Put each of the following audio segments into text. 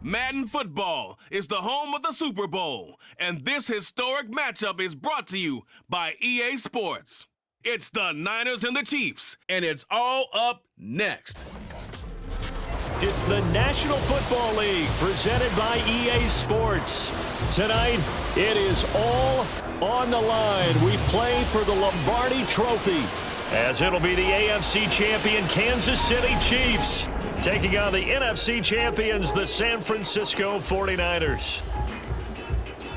Madden Football is the home of the Super Bowl, and this historic matchup is brought to you by EA Sports. It's the Niners and the Chiefs, and it's all up next. It's the National Football League presented by EA Sports. Tonight, it is all on the line. We play for the Lombardi Trophy, as it'll be the AFC champion Kansas City Chiefs taking on the NFC champions, the San Francisco 49ers.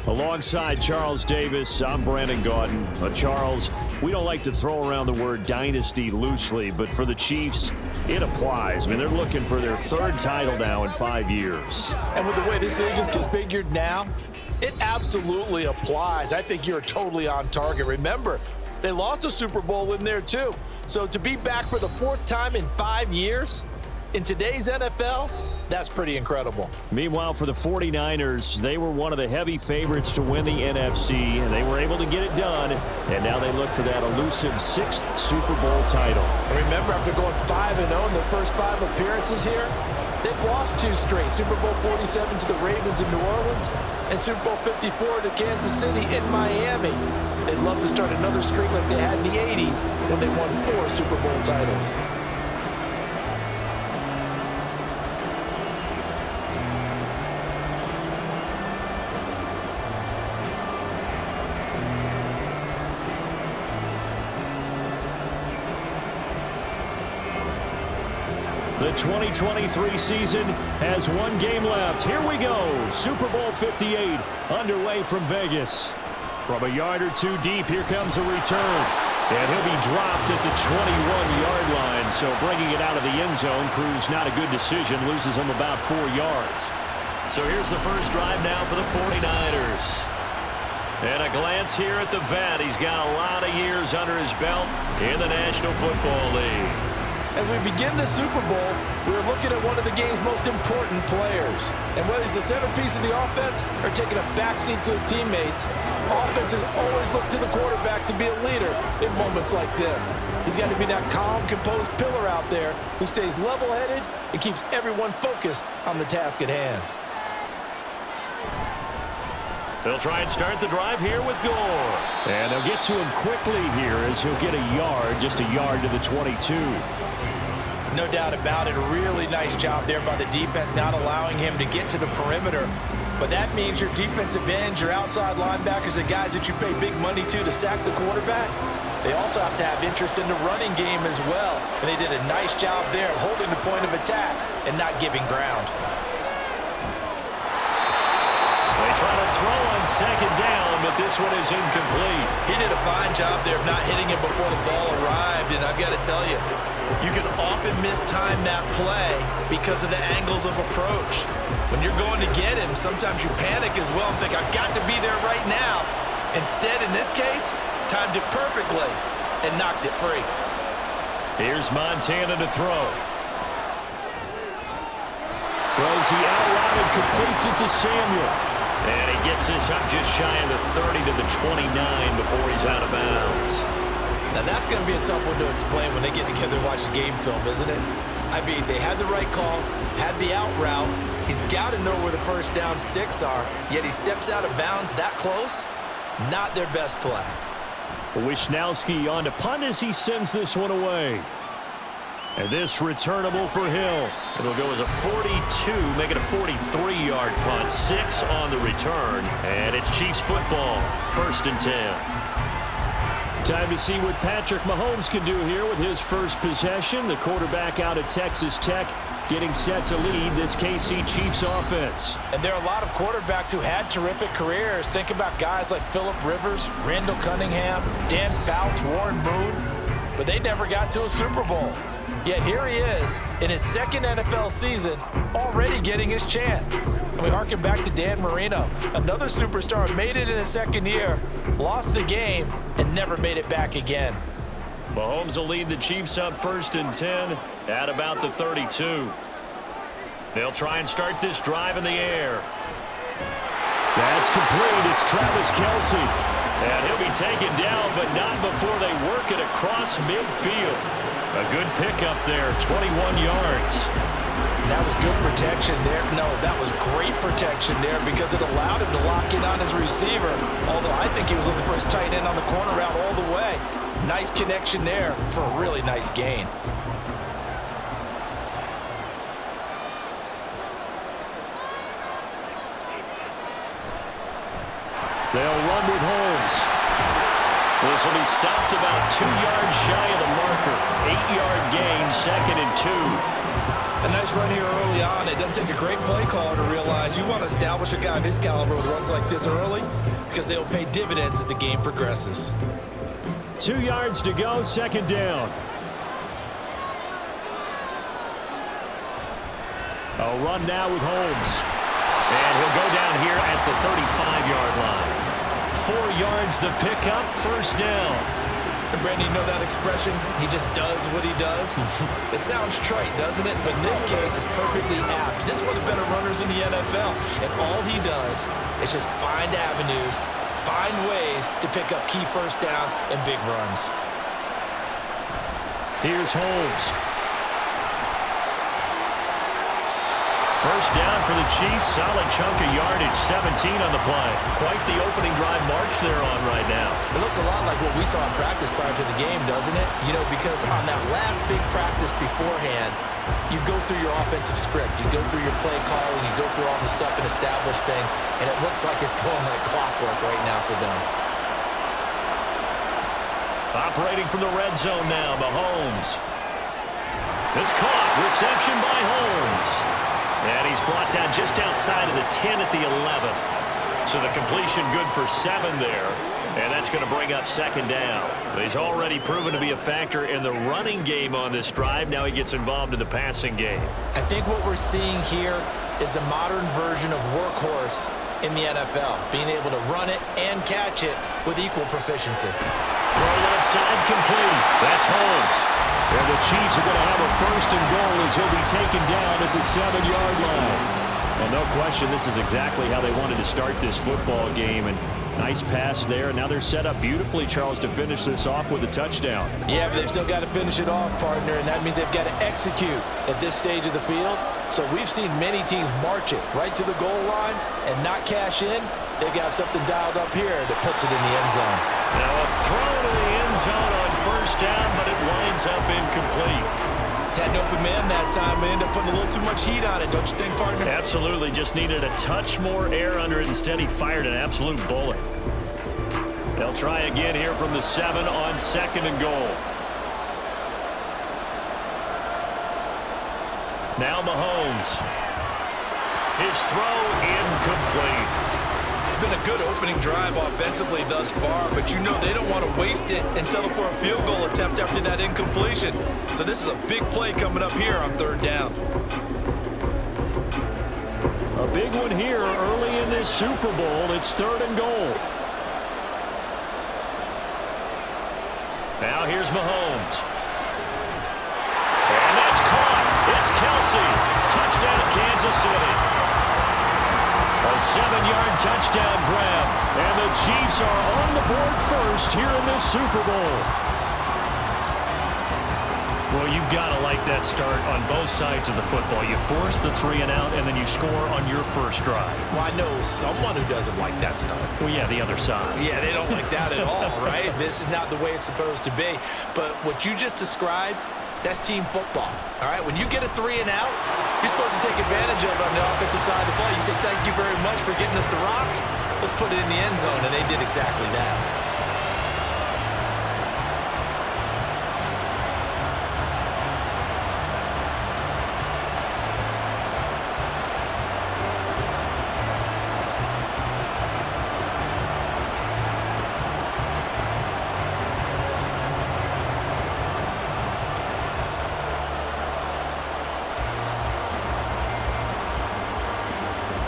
Alongside Charles Davis, I'm Brandon Gaudin. Charles, we don't like to throw around the word dynasty loosely, but for the Chiefs, it applies. I mean, they're looking for their third title now in 5 years. And with the way this league is configured now, it absolutely applies. I think you're totally on target. Remember, they lost a Super Bowl in there too. So to be back for the fourth time in 5 years in today's NFL, that's pretty incredible. Meanwhile, for the 49ers, they were one of the heavy favorites to win the NFC, and they were able to get it done, and now they look for that elusive sixth Super Bowl title. And remember, after going 5-0 in their first 5 appearances here, they've lost 2 straight. Super Bowl 47 to the Ravens in New Orleans, and Super Bowl 54 to Kansas City in Miami. They'd love to start another streak like they had in the 80s when they won 4 Super Bowl titles. The 2023 season has 1 game left. Here we go. Super Bowl 58 underway from Vegas. From a yard or 2 deep, here comes a return. And he'll be dropped at the 21-yard line. So bringing it out of the end zone proves not a good decision. Loses him about 4 yards. So here's the first drive now for the 49ers. And a glance here at the vet. He's got a lot of years under his belt in the National Football League. As we begin the Super Bowl, we're looking at one of the game's most important players. And whether he's the centerpiece of the offense or taking a backseat to his teammates, offenses always look to the quarterback to be a leader in moments like this. He's got to be that calm, composed pillar out there who stays level-headed and keeps everyone focused on the task at hand. They'll try and start the drive here with Gore. And they'll get to him quickly here as he'll get a yard, just a yard to the 22. No doubt about it. A really nice job there by the defense, not allowing him to get to the perimeter. But that means your defensive ends, your outside linebackers, the guys that you pay big money to sack the quarterback, they also have to have interest in the running game as well. And they did a nice job there of holding the point of attack and not giving ground. They try to throw on second down, but this one is incomplete. He did a fine job there of not hitting him before the ball arrived, and I've got to tell you, you can often mistime that play because of the angles of approach. When you're going to get him, sometimes you panic as well and think, I've got to be there right now. Instead, in this case, timed it perfectly and knocked it free. Here's Montana to throw. Throws the out route and completes it to Samuel. And he gets this up just shy of the 30 to the 29 before he's out of bounds. Now that's going to be a tough one to explain when they get together and watch the game film, isn't it? I mean, they had the right call, had the out route. He's got to know where the first down sticks are, yet he steps out of bounds that close. Not their best play. Wisnowski on to punt as he sends this one away. And this returnable for Hill. It'll go as a 42, make it a 43-yard punt. 6 on the return. And it's Chiefs football, 1st and 10. Time to see what Patrick Mahomes can do here with his first possession. The quarterback out of Texas Tech getting set to lead this KC Chiefs offense. And there are a lot of quarterbacks who had terrific careers. Think about guys like Phillip Rivers, Randall Cunningham, Dan Fouts, Warren Moon. But they never got to a Super Bowl. Yet here he is in his 2nd NFL season, already getting his chance. And we harken back to Dan Marino, another superstar, made it in his 2nd year, lost the game, and never made it back again. Mahomes will lead the Chiefs up 1st and 10 at about the 32. They'll try and start this drive in the air. That's complete. It's Travis Kelce. And he'll be taken down, but not before they work it across midfield. A good pickup there, 21 yards. That was good protection there. No, that was great protection there because it allowed him to lock in on his receiver. Although I think he was looking for his tight end on the corner route all the way. Nice connection there for a really nice gain. They'll run with Holmes. This will be stopped about 2 yards shy of the marker. 8-yard gain, 2nd and 2. A nice run here early on. It doesn't take a great play caller to realize you want to establish a guy of his caliber with runs like this early because they'll pay dividends as the game progresses. 2 yards to go, 2nd down. A run now with Holmes. And he'll go down here at the 35-yard line. 4 yards the pickup, 1st down. And Brandon, you know that expression? He just does what he does. It sounds trite, doesn't it? But in this case, it's perfectly apt. This is one of the better runners in the NFL. And all he does is just find avenues, find ways to pick up key first downs and big runs. Here's Holmes. First down for the Chiefs. Solid chunk of yardage, 17 on the play. Quite the opening drive march they're on right now. It looks a lot like what we saw in practice prior to the game, doesn't it? You know, because on that last big practice beforehand, you go through your offensive script. You go through your play calling. You go through all the stuff and establish things. And it looks like it's going like clockwork right now for them. Operating from the red zone now, Mahomes. This caught. Reception by Holmes. And he's brought down just outside of the 10 at the 11. So the completion good for 7 there. And that's going to bring up 2nd down. He's already proven to be a factor in the running game on this drive. Now he gets involved in the passing game. I think what we're seeing here is the modern version of workhorse in the NFL. Being able to run it and catch it with equal proficiency. Throw left side complete. That's Holmes. And the Chiefs are going to have a 1st and goal as he'll be taken down at the 7-yard line. Well, no question, this is exactly how they wanted to start this football game. And nice pass there. Now they're set up beautifully, Charles, to finish this off with a touchdown. Yeah, but they've still got to finish it off, partner, and that means they've got to execute at this stage of the field. So we've seen many teams march it right to the goal line and not cash in. They've got something dialed up here that puts it in the end zone. Now a throw to the end zone on 1st down, but it winds up incomplete. Had an open man that time, but ended up putting a little too much heat on it, don't you think, partner? Absolutely, just needed a touch more air under it. Instead, he fired an absolute bullet. They'll try again here from the 7 on 2nd and goal. Now Mahomes. His throw incomplete. It's been a good opening drive offensively thus far, but you know they don't want to waste it and settle for a field goal attempt after that incompletion. So this is a big play coming up here on 3rd down. A big one here early in this Super Bowl. It's 3rd and goal. Now here's Mahomes. And that's caught. It's Kelsey. Touchdown, Kansas City. A 7-yard touchdown grab. And the Chiefs are on the board first here in this Super Bowl. Well, you've got to like that start on both sides of the football. You force the 3 and out, and then you score on your first drive. Well, I know someone who doesn't like that start. Well, yeah, the other side. Yeah, they don't like that at all, right? This is not the way it's supposed to be. But what you just described, that's team football, all right? When you get a 3 and out, you're supposed to take advantage of it on the offensive side of the ball. You say, thank you very much for getting us the rock. Let's put it in the end zone, and they did exactly that.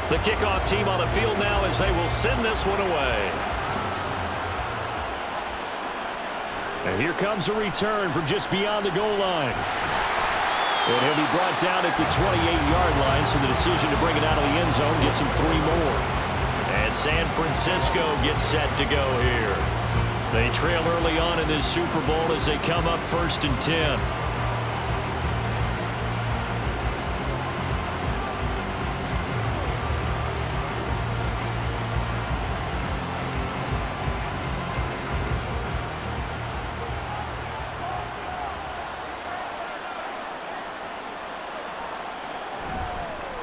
The kickoff team on the field now as they will send this one away. And here comes a return from just beyond the goal line. And he'll be brought down at the 28-yard line, so the decision to bring it out of the end zone gets him 3 more. And San Francisco gets set to go here. They trail early on in this Super Bowl as they come up 1st and 10.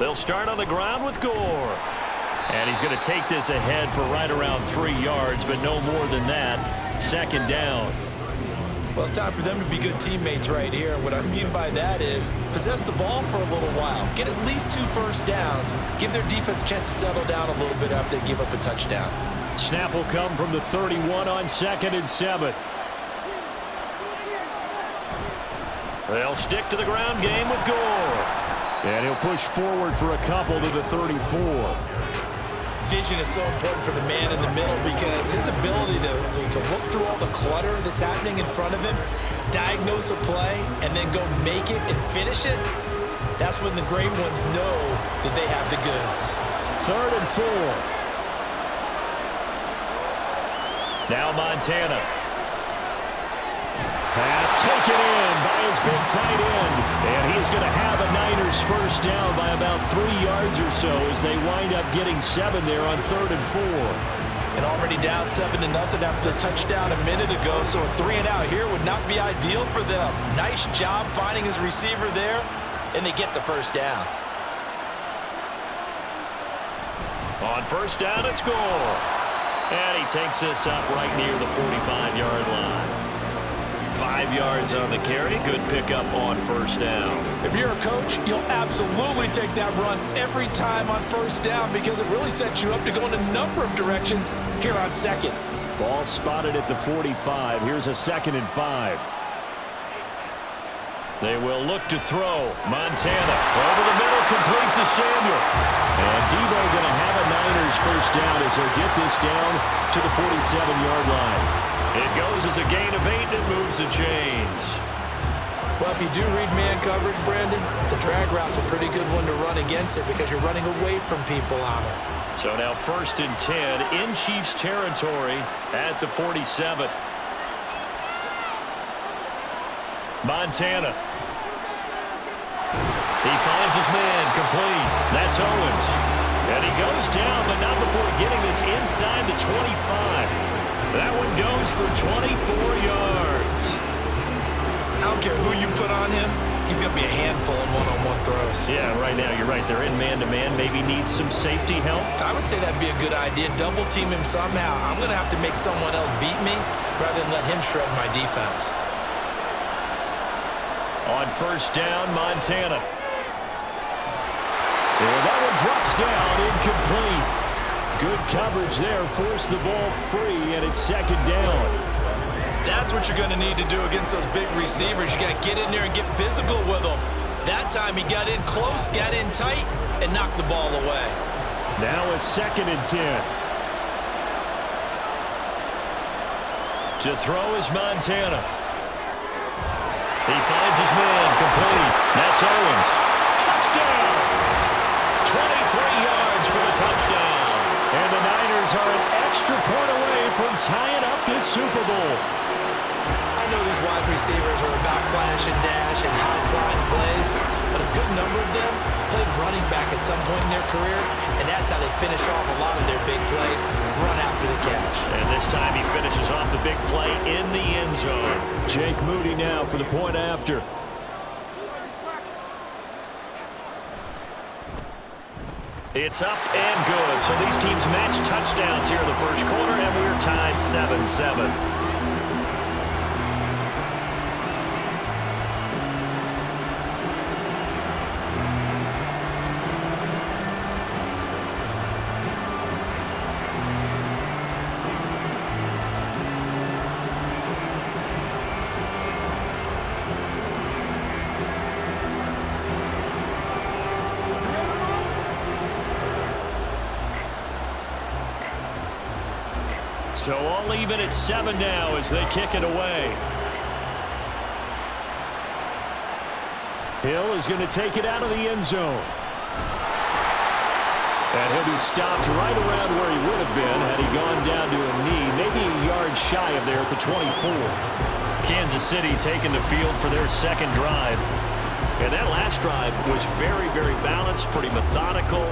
They'll start on the ground with Gore. And he's going to take this ahead for right around 3 yards, but no more than that. Second down. Well, it's time for them to be good teammates right here. What I mean by that is possess the ball for a little while. Get at least 2 first downs. Give their defense a chance to settle down a little bit after they give up a touchdown. Snap will come from the 31 on 2nd and 7. They'll stick to the ground game with Gore. And he'll push forward for a couple to the 34. Vision is so important for the man in the middle because his ability to look through all the clutter that's happening in front of him, diagnose a play, and then go make it and finish it, that's when the great ones know that they have the goods. 3rd and 4. Now Montana. Pass taken in by his big tight end. And he's going to have a Niners first down by about 3 yards or so as they wind up getting 7 there on 3rd and 4. And already down 7-0 after the touchdown a minute ago, so a 3 and out here would not be ideal for them. Nice job finding his receiver there, and they get the first down. On first down, it's Gore. And he takes this up right near the 45-yard line. 5 yards on the carry. Good pickup on first down. If you're a coach, you'll absolutely take that run every time on first down because it really sets you up to go in a number of directions here on 2nd. Ball spotted at the 45. Here's a 2nd and 5. They will look to throw. Montana over the middle, complete to Samuel. And Debo going to have a Niners first down as he'll get this down to the 47-yard line. It goes as a gain of 8 and moves the chains. Well, if you do read man coverage, Brandon, the drag route's a pretty good one to run against it because you're running away from people on it. So now 1st and 10 in Chiefs territory at the 47. Montana. He finds his man complete. That's Owens. And he goes down, but not before getting this inside the 25. That one goes for 24 yards. I don't care who you put on him. He's going to be a handful in one-on-one throws. Yeah, right now you're right. They're in man-to-man. Maybe needs some safety help. I would say that'd be a good idea. Double team him somehow. I'm going to have to make someone else beat me rather than let him shred my defense. On first down, Montana. And that one drops down, incomplete. Good coverage there, forced the ball free, and it's 2nd down. That's what you're going to need to do against those big receivers. You got to get in there and get physical with them. That time he got in close, got in tight, and knocked the ball away. Now a 2nd and 10. To throw is Montana. He finds his man, complete. That's Owens. Touchdown! 23 yards for the touchdown. And the Niners are an extra point away from tying up this Super Bowl. I know these wide receivers are about flash and dash and high-flying plays, but a good number of them played running back at some point in their career, and that's how they finish off a lot of their big plays, run after the catch. And this time he finishes off the big play in the end zone. Jake Moody now for the point after. It's up and good. So these teams match touchdowns here in the first quarter, and we're tied 7-7. So all even at 7 now as they kick it away. Hill is going to take it out of the end zone. And he'll be stopped right around where he would have been had he gone down to a knee, maybe a yard shy of there at the 24. Kansas City taking the field for their second drive. And that last drive was very, very balanced, pretty methodical.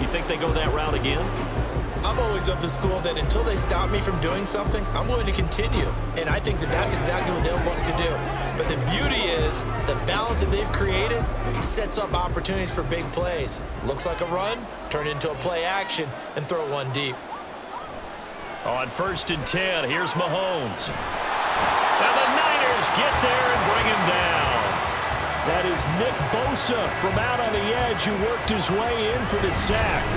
You think they go that route again? I'm always of the school that until they stop me from doing something, I'm going to continue. And I think that that's exactly what they'll look to do. But the beauty is the balance that they've created sets up opportunities for big plays. Looks like a run, turn it into a play action, and throw one deep. On 1st and 10, here's Mahomes. And the Niners get there and bring him down. That is Nick Bosa from out on the edge who worked his way in for the sack.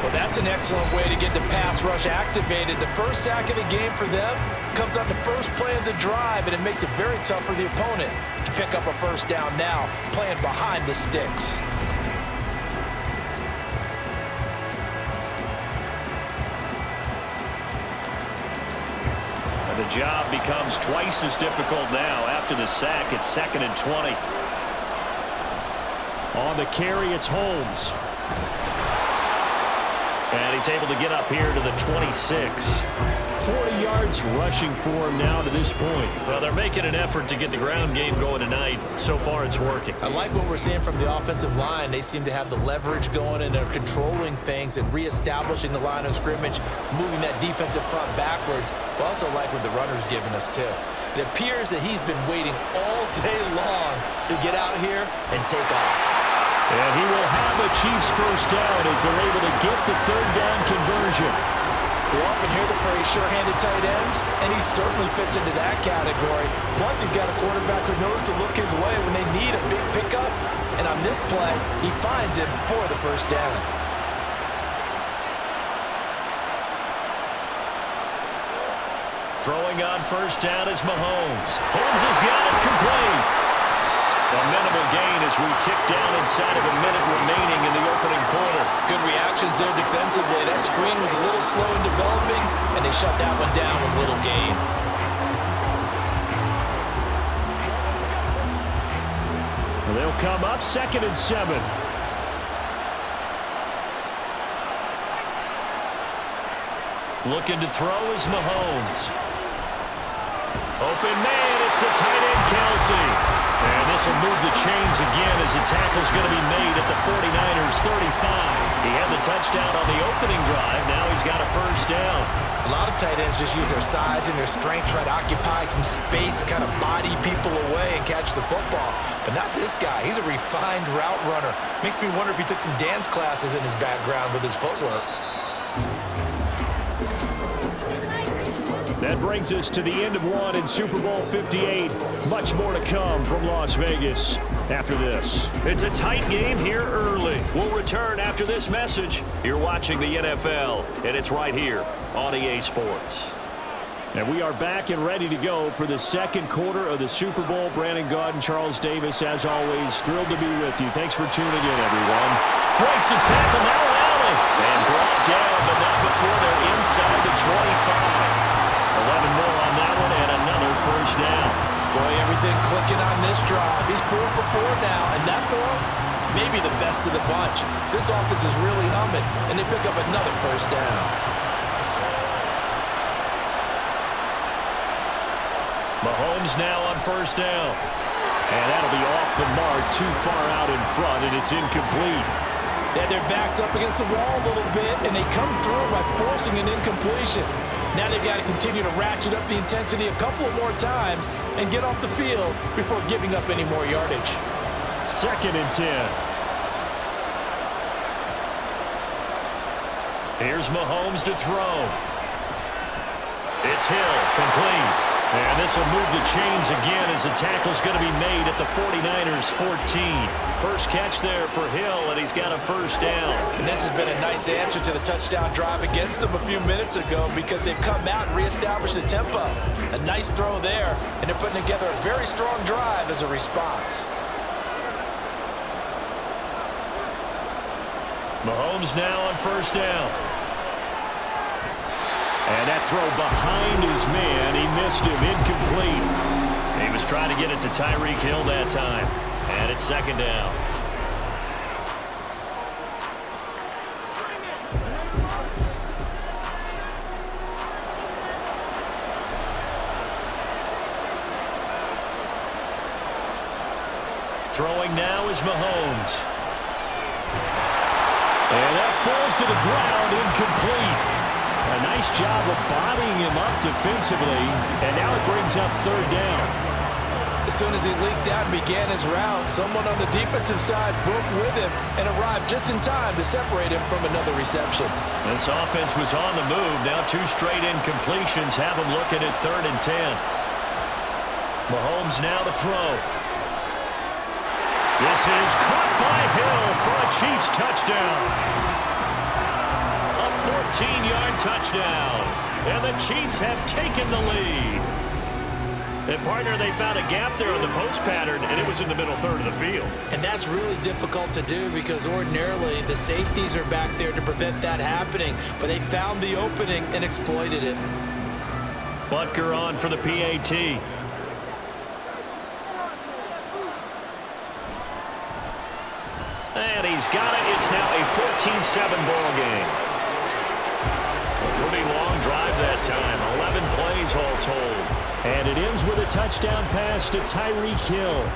Well, that's an excellent way to get the pass rush activated. The first sack of the game for them comes on the first play of the drive, and it makes it very tough for the opponent to pick up a first down now, playing behind the sticks. And the job becomes twice as difficult now. After the sack, it's 2nd and 20. On the carry, it's Holmes. And he's able to get up here to the 26. 40 yards rushing for him now to this point. Well, they're making an effort to get the ground game going tonight. So far, it's working. I like what we're seeing from the offensive line. They seem to have the leverage going, and they're controlling things and reestablishing the line of scrimmage, moving that defensive front backwards. But also like what the runner's giving us, too. It appears that he's been waiting all day long to get out here and take off. And he will have the Chiefs first down as they're able to get the 3rd down conversion. We often hear the phrase sure-handed tight ends, and he certainly fits into that category. Plus, he's got a quarterback who knows to look his way when they need a big pickup. And on this play, he finds him for the first down. Throwing on 1st down is Mahomes. Holmes has got it complete. A minimal gain as we tick down inside of a minute remaining in the opening quarter. Good reactions there defensively. That screen was a little slow in developing, and they shut that one down with little gain. Well, they'll come up 2nd and 7. Looking to throw is Mahomes. Open man, it's the tight end, Kelsey. And this will move the chains again as the tackle's going to be made at the 49ers 35. He had the touchdown on the opening drive. Now he's got a first down. A lot of tight ends just use their size and their strength, try to occupy some space and kind of body people away and catch the football. But not this guy. He's a refined route runner. Makes me wonder if he took some dance classes in his background with his footwork. That brings us to the end of one in Super Bowl 58. Much more to come from Las Vegas after this. It's a tight game here early. We'll return after this message. You're watching the NFL, and it's right here on EA Sports. And we are back and ready to go for the 2nd quarter of the Super Bowl. Brandon Gaudin and Charles Davis, as always, thrilled to be with you. Thanks for tuning in, everyone. Breaks the tackle, now Allen. And brought down, but not before they're inside the 25. 11 more on that one, and another first down. Boy, everything clicking on this drive. He's 4 for 4 now, and that throw, maybe the best of the bunch. This offense is really humming, and they pick up another first down. Mahomes now on first down. And that'll be off the mark, too far out in front, and it's incomplete. They had their backs up against the wall a little bit, and they come through by forcing an incompletion. Now they've got to continue to ratchet up the intensity a couple more times and get off the field before giving up any more yardage. 2nd and 10. Here's Mahomes to throw. It's Hill, complete. And this will move the chains again as the tackle's going to be made at the 49ers 14. First catch there for Hill, and he's got a first down. And this has been a nice answer to the touchdown drive against them a few minutes ago because they've come out and reestablished the tempo. A nice throw there, and they're putting together a very strong drive as a response. Mahomes now on first down. And that throw behind his man, he missed him, incomplete. He was trying to get it to Tyreek Hill that time. And it's 2nd down. Throwing now is Mahomes. And that falls to the ground, incomplete. nice job of bodying him up defensively, and now it brings up third down. As soon as he leaked out and began his route, someone on the defensive side broke with him and arrived just in time to separate him from another reception. This offense was on the move. Now 2 straight incompletions have them looking at 3rd and 10. Mahomes now to throw. This is caught by Hill for a Chiefs touchdown. A 14-yard touchdown. And the Chiefs have taken the lead. And, partner, they found a gap there on the post pattern, and it was in the middle third of the field. And that's really difficult to do because ordinarily the safeties are back there to prevent that happening. But they found the opening and exploited it. Butker on for the PAT. And he's got it. It's now a 14-7 ball game. A pretty long drive that time. 11 plays all told. And it ends with a touchdown pass to Tyreek Hill.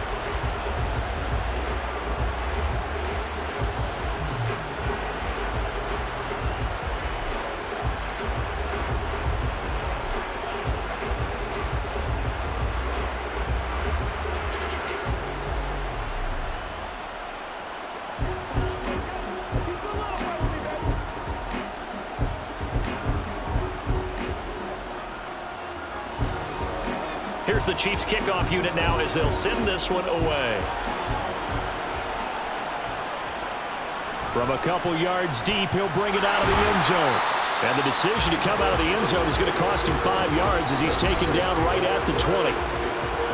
Here's the Chiefs kickoff unit now as they'll send this one away. From a couple yards deep, he'll bring it out of the end zone. And the decision to come out of the end zone is going to cost him 5 yards as he's taken down right at the 20.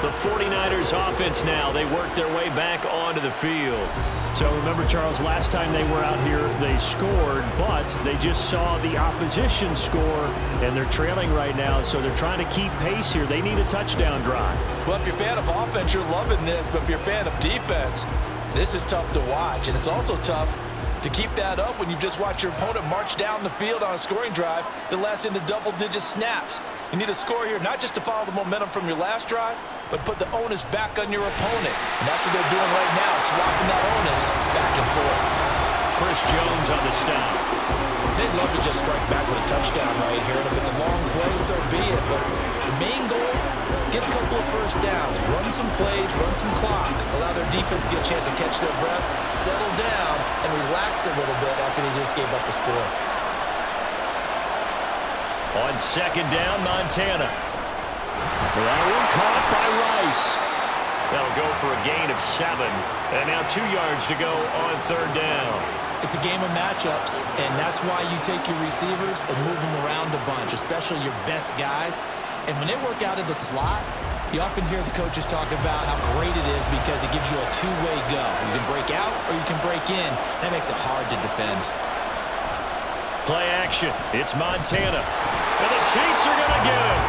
The 49ers offense now, they work their way back onto the field. So remember, Charles, last time they were out here, they scored, but they just saw the opposition score, and they're trailing right now, so they're trying to keep pace here. They need a touchdown drive. Well, if you're a fan of offense, you're loving this, but if you're a fan of defense, this is tough to watch, and it's also tough to keep that up when you've just watched your opponent march down the field on a scoring drive that lasts into double-digit snaps. You need a score here, not just to follow the momentum from your last drive, but put the onus back on your opponent. And that's what they're doing right now, swapping that onus back and forth. Chris Jones on the stop. They'd love to just strike back with a touchdown right here, and if it's a long play, so be it. But the main goal, get a couple of first downs, run some plays, run some clock, allow their defense to get a chance to catch their breath, settle down, and relax a little bit after they just gave up a score. On second down, Montana. That one caught by Rice. That'll go for a gain of 7. And now 2 yards to go on third down. It's a game of matchups, and that's why you take your receivers and move them around a bunch, especially your best guys. And when they work out in the slot, you often hear the coaches talk about how great it is because it gives you a two-way go. You can break out or you can break in. That makes it hard to defend. Play action. It's Montana. And the Chiefs are going to get him.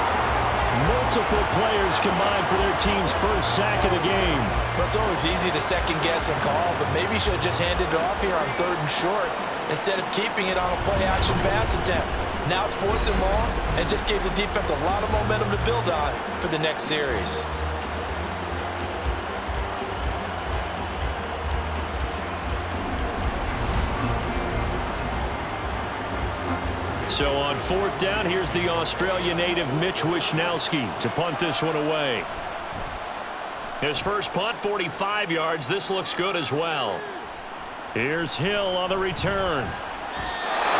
Multiple players combined for their team's first sack of the game. Well, it's always easy to second-guess a call, but maybe you should have just handed it off here on 3rd and short instead of keeping it on a play-action pass attempt. Now it's 4th and long, and just gave the defense a lot of momentum to build on for the next series. So on 4th down, here's the Australia native Mitch Wishnowsky to punt this one away. His first punt, 45 yards. This looks good as well. Here's Hill on the return.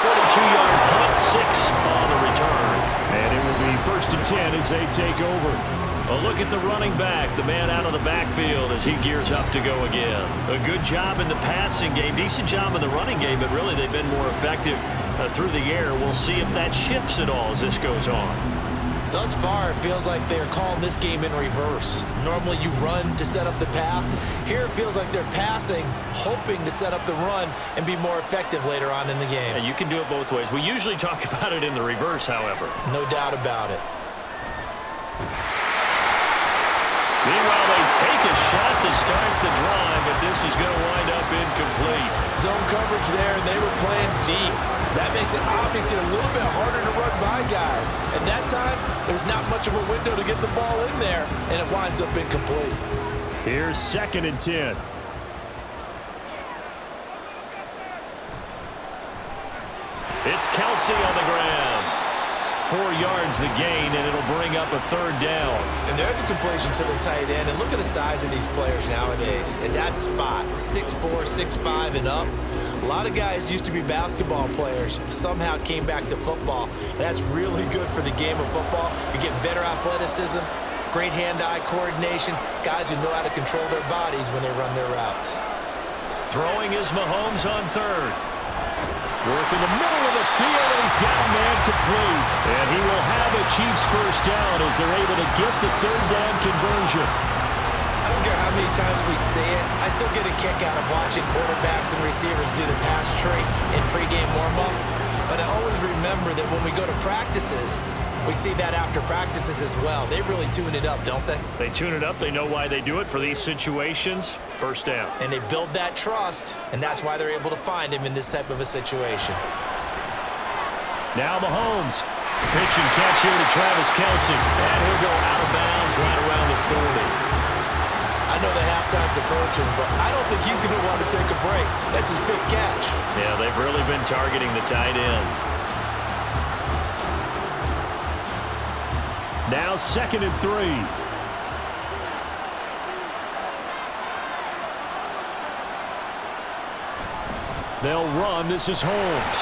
42-yard punt, 6 on the return. And it will be 1st and 10 as they take over. A look at the running back, the man out of the backfield as he gears up to go again. A good job in the passing game, decent job in the running game, but really they've been more effective through the air. We'll see if that shifts at all as this goes on. Thus far, it feels like they're calling this game in reverse. Normally you run to set up the pass. Here it feels like they're passing, hoping to set up the run and be more effective later on in the game. And you can do it both ways. We usually talk about it in the reverse, however. No doubt about it. Meanwhile, they take a shot to start the drive, but this is going to wind up incomplete. Zone coverage there, and they were playing deep. That makes it obviously a little bit harder to run by guys. And that time, there's not much of a window to get the ball in there, and it winds up incomplete. Here's 2nd and 10. It's Kelsey on the ground. 4 yards the gain, and it'll bring up a 3rd down. And there's a completion to the tight end. And look at the size of these players nowadays. In that spot, 6'4", 6'5", and up. A lot of guys used to be basketball players, somehow came back to football. And that's really good for the game of football. You're getting better athleticism, great hand-eye coordination, guys who know how to control their bodies when they run their routes. Throwing is Mahomes on 3rd. Work in the middle of the field, and he's got a man complete. And he will have a Chiefs 1st down as they're able to get the 3rd down conversion. I don't care how many times we see it. I still get a kick out of watching quarterbacks and receivers do the pass tree in pregame warm-up. But I always remember that when we go to practices, we see that after practices as well. They really tune it up, don't they? They tune it up. They know why they do it for these situations. 1st down. And they build that trust, and that's why they're able to find him in this type of a situation. Now Mahomes. Pitch and catch here to Travis Kelce. And he'll go out of bounds right around the 40. I know the halftime's approaching, but I don't think he's going to want to take a break. That's his pick catch. Yeah, they've really been targeting the tight end. Now 2nd and 3. They'll run. This is Holmes.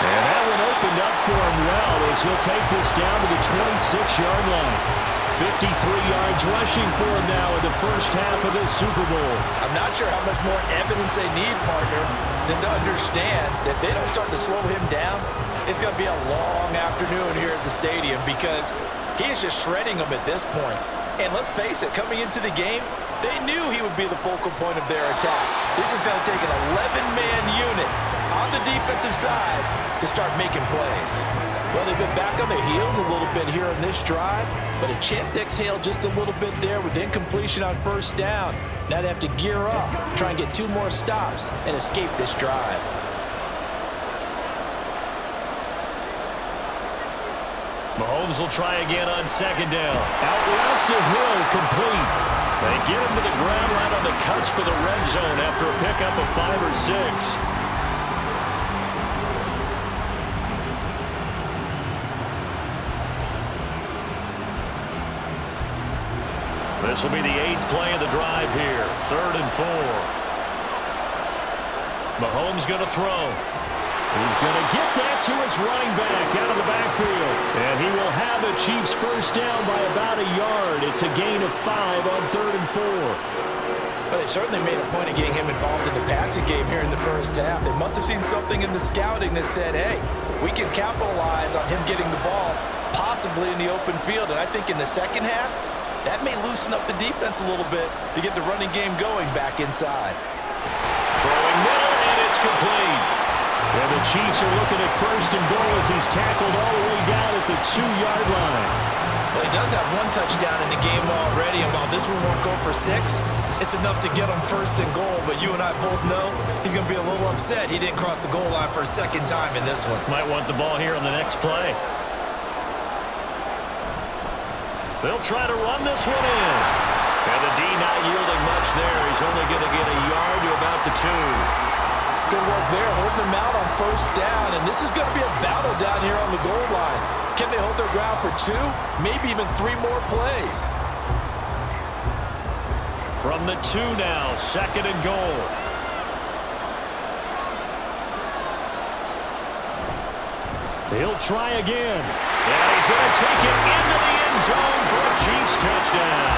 And that one opened up for him well as he'll take this down to the 26-yard line. 53 yards rushing for him now in the 1st half of this Super Bowl. I'm not sure how much more evidence they need, partner, than to understand that if they don't start to slow him down, it's going to be a long afternoon here at the stadium because he is just shredding them at this point. And let's face it, coming into the game, they knew he would be the focal point of their attack. This is going to take an 11-man unit on the defensive side to start making plays. Well, they've been back on their heels a little bit here on this drive, but a chance to exhale just a little bit there with incompletion on 1st down. Now they have to gear up, try and get 2 more stops, and escape this drive. Mahomes will try again on 2nd down. Out route to Hill, complete. They get him to the ground right on the cusp of the red zone after a pickup of 5 or 6. This will be the 8th play of the drive here. 3rd and 4. Mahomes going to throw. He's going to get that to his running back out of the backfield. And he will have a Chiefs 1st down by about a yard. It's a gain of 5 on 3rd and 4. Well, they certainly made a point of getting him involved in the passing game here in the 1st half. They must have seen something in the scouting that said, hey, we can capitalize on him getting the ball possibly in the open field. And I think in the 2nd half, that may loosen up the defense a little bit to get the running game going back inside. Throwing middle, and it's complete. And the Chiefs are looking at 1st and goal as he's tackled all the way down at the 2-yard line. Well, he does have 1 touchdown in the game already, and while this one won't go for 6, it's enough to get him 1st and goal. But you and I both know he's going to be a little upset he didn't cross the goal line for a 2nd time in this one. Might want the ball here on the next play. They'll try to run this one in. And the D not yielding much there. He's only going to get a yard to about the 2. Good work there, holding them out on 1st down. And this is going to be a battle down here on the goal line. Can they hold their ground for 2, maybe even 3 more plays? From the 2 now, 2nd and goal. He'll try again. And he's going to take it into the end zone for a Chiefs touchdown.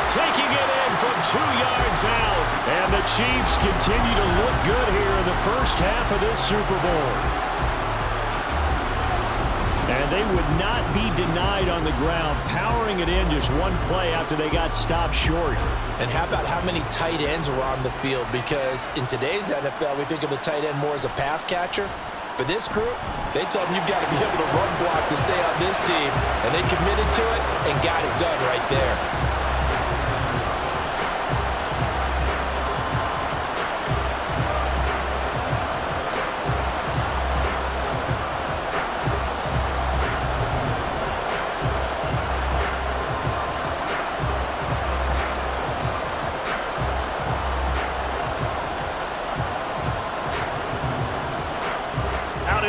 Taking it in from 2 yards out. And the Chiefs continue to look good here in the 1st half of this Super Bowl. And they would not be denied on the ground, powering it in just 1 play after they got stopped short. And how about how many tight ends were on the field? Because in today's NFL, we think of the tight end more as a pass catcher. But this group, they tell them you've got to be able to run block to stay on this team. And they committed to it and got it done right there.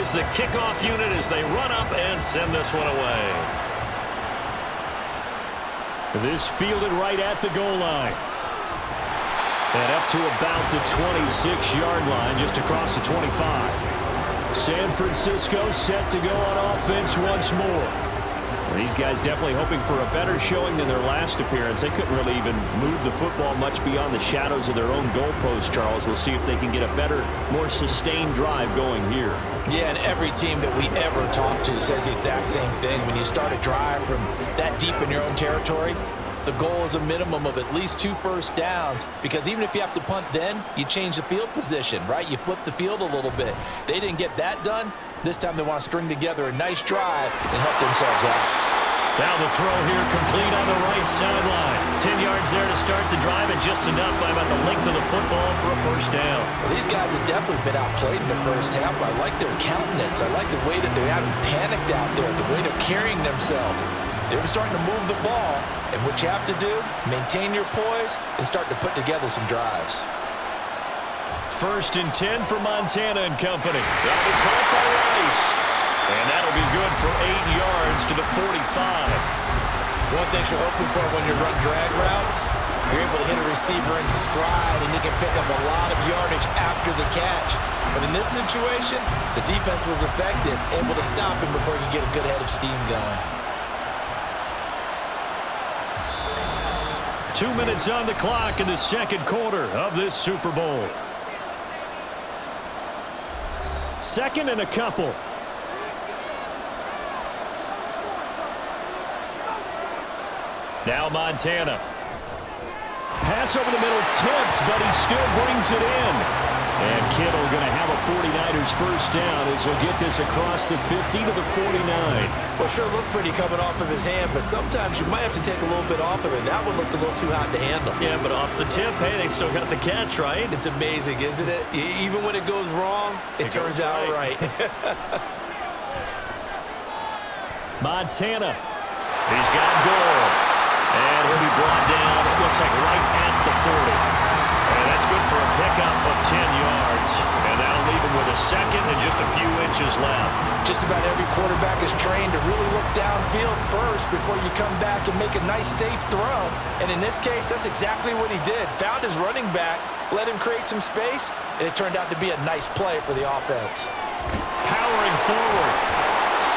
Is the kickoff unit as they run up and send this one away. This fielded right at the goal line. And up to about the 26-yard line, just across the 25. San Francisco set to go on offense once more. These guys definitely hoping for a better showing than their last appearance. They couldn't really even move the football much beyond the shadows of their own goalpost, Charles. We'll see if they can get a better, more sustained drive going here. Yeah, and every team that we ever talk to says the exact same thing. When you start a drive from that deep in your own territory, the goal is a minimum of at least 2 first downs, because even if you have to punt then, you change the field position, right? You flip the field a little bit. They didn't get that done. This time they want to string together a nice drive and help themselves out. Now the throw here complete on the right sideline. 10 yards there to start the drive, and just enough by about the length of the football for a first down. Well, these guys have definitely been outplayed in the first half. I like their countenance. I like the way that they haven't panicked out there, the way they're carrying themselves. They're starting to move the ball, and what you have to do, maintain your poise and start to put together some drives. 1st and 10 for Montana and company. Now the caught by Rice. And that'll be good for 8 yards to the 45. One thing you're hoping for when you run drag routes, you're able to hit a receiver in stride, and he can pick up a lot of yardage after the catch. But in this situation, the defense was effective, able to stop him before he could get a good head of steam going. 2 minutes on the clock in the second quarter of this Super Bowl. 2nd and a couple. Now Montana. Pass over the middle tipped, but he still brings it in. And Kittle going to have a 49ers first down as he'll get this across the 50 to the 49. Well, sure looked pretty coming off of his hand, but sometimes you might have to take a little bit off of it. That one looked a little too hot to handle. Yeah, but off the tip, hey, they still got the catch, right? It's amazing, isn't it? Even when it goes wrong, it turns out right. Montana. He's got goal. And he'll be brought down, it looks like right at the 40. And that's good for a pickup of 10 yards. And that'll leave him with a second and just a few inches left. Just about every quarterback is trained to really look downfield first before you come back and make a nice, safe throw. And in this case, that's exactly what he did. Found his running back, let him create some space, and it turned out to be a nice play for the offense. Powering forward.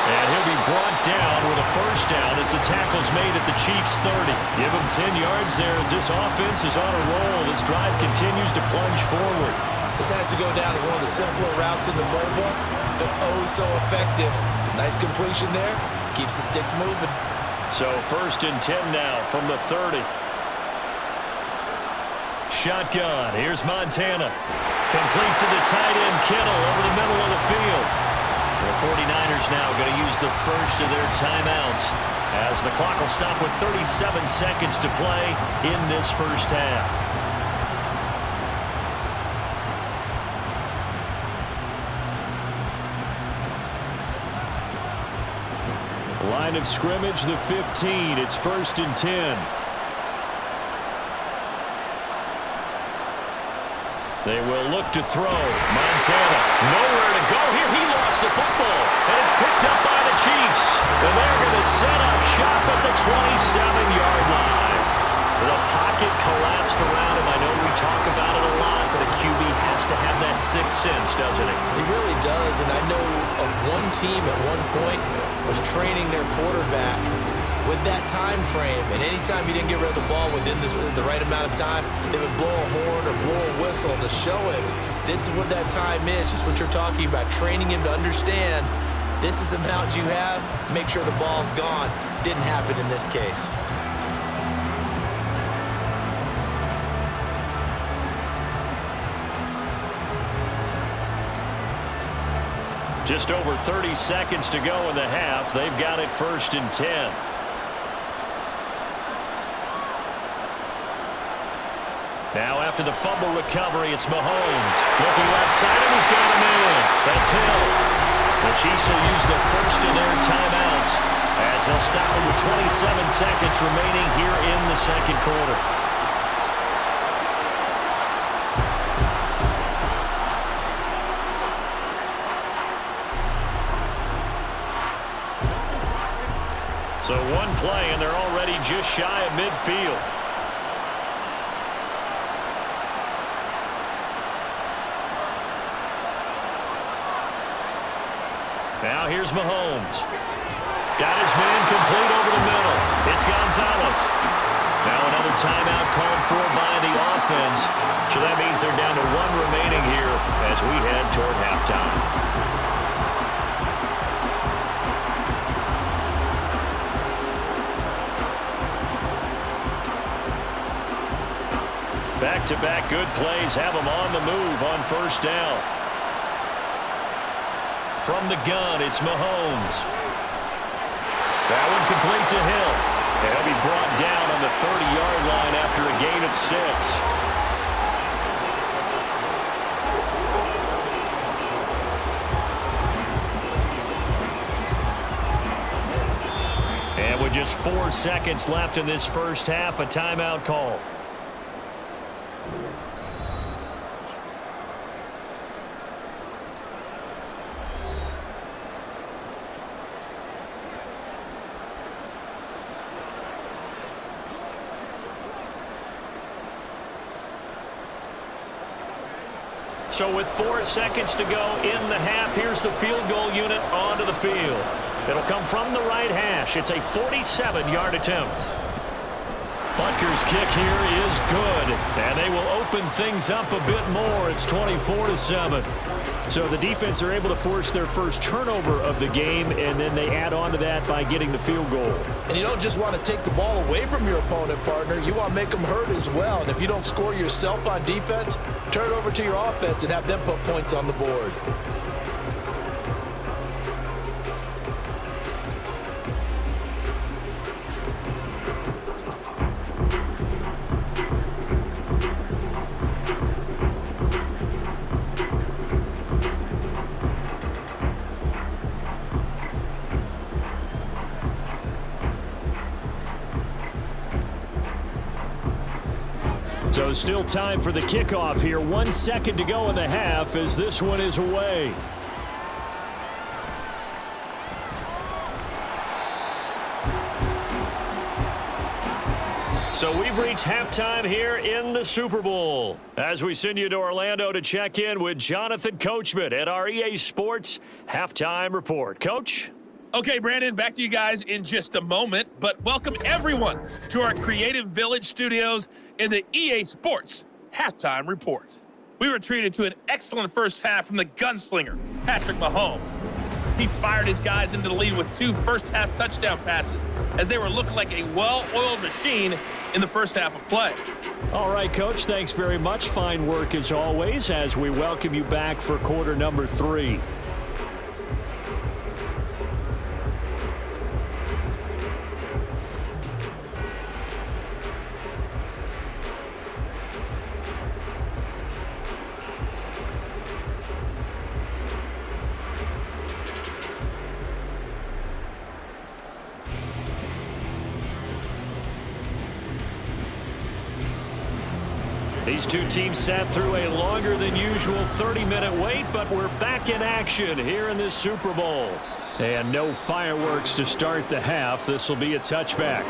And he'll be brought down with a first down as the tackle's made at the Chiefs' 30. Give him 10 yards there as this offense is on a roll. This drive continues to plunge forward. This has to go down as one of the simpler routes in the playbook, but oh so effective. Nice completion there. Keeps the sticks moving. So 1st and 10 now from the 30. Shotgun. Here's Montana. Complete to the tight end, Kittle, over the middle of the field. The 49ers now going to use the first of their timeouts as the clock will stop with 37 seconds to play in this first half. Line of scrimmage, the 15. It's 1st and 10. They will look to throw. Montana, nowhere to go here. He lost the football, and it's picked up by the Chiefs. And they're going to set up shop at the 27-yard line. The pocket collapsed around him. I know we talk about it a lot, but a QB has to have that sixth sense, doesn't it? He really does, and I know of one team at one point was training their quarterback with that time frame, and anytime he didn't get rid of the ball within the right amount of time, they would blow a horn or blow a whistle to show him this is what that time is, just what you're talking about, training him to understand this is the amount you have, make sure the ball's gone. Didn't happen in this case. Just over 30 seconds to go in the half. They've got it 1st and 10. Now after the fumble recovery, it's Mahomes. Looking left side, and he's got him in. That's Hill. The Chiefs will use the first of their timeouts as they'll stop him with 27 seconds remaining here in the second quarter. So one play, and they're already just shy of midfield. Now here's Mahomes. Got his man complete over the middle. It's Gonzalez. Now another timeout called for by the offense. So that means they're down to one remaining here as we head toward halftime. Back-to-back good plays have them on the move on first down. From the gun, it's Mahomes. That one complete to Hill. And he'll be brought down on the 30-yard line after a gain of 6. And with just 4 seconds left in this first half, a timeout call. So with 4 seconds to go in the half, here's the field goal unit onto the field. It'll come from the right hash. It's a 47-yard attempt. Butker's kick here is good, and they will open things up a bit more. It's 24-7. So the defense are able to force their first turnover of the game, and then they add on to that by getting the field goal. And you don't just want to take the ball away from your opponent, partner. You want to make them hurt as well. And if you don't score yourself on defense, turn it over to your offense and have them put points on the board. So still time for the kickoff here. 1 second to go in the half as this one is away. So we've reached halftime here in the Super Bowl. As we send you to Orlando to check in with Jonathan Coachman at our EA Sports Halftime Report. Coach? Okay, Brandon, back to you guys in just a moment, but welcome everyone to our Creative Village studios in the EA Sports Halftime Report. We were treated to an excellent first half from the gunslinger, Patrick Mahomes. He fired his guys into the lead with 2 first-half touchdown passes as they were looking like a well-oiled machine in the first half of play. All right, Coach, thanks very much. Fine work as always as we welcome you back for quarter number 3. These two teams sat through a longer than usual 30-minute wait, but we're back in action here in this Super Bowl. And no fireworks to start the half. This will be a touchback.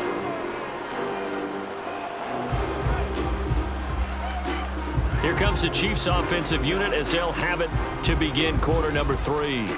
Here comes the Chiefs offensive unit as they'll have it to begin quarter number 3.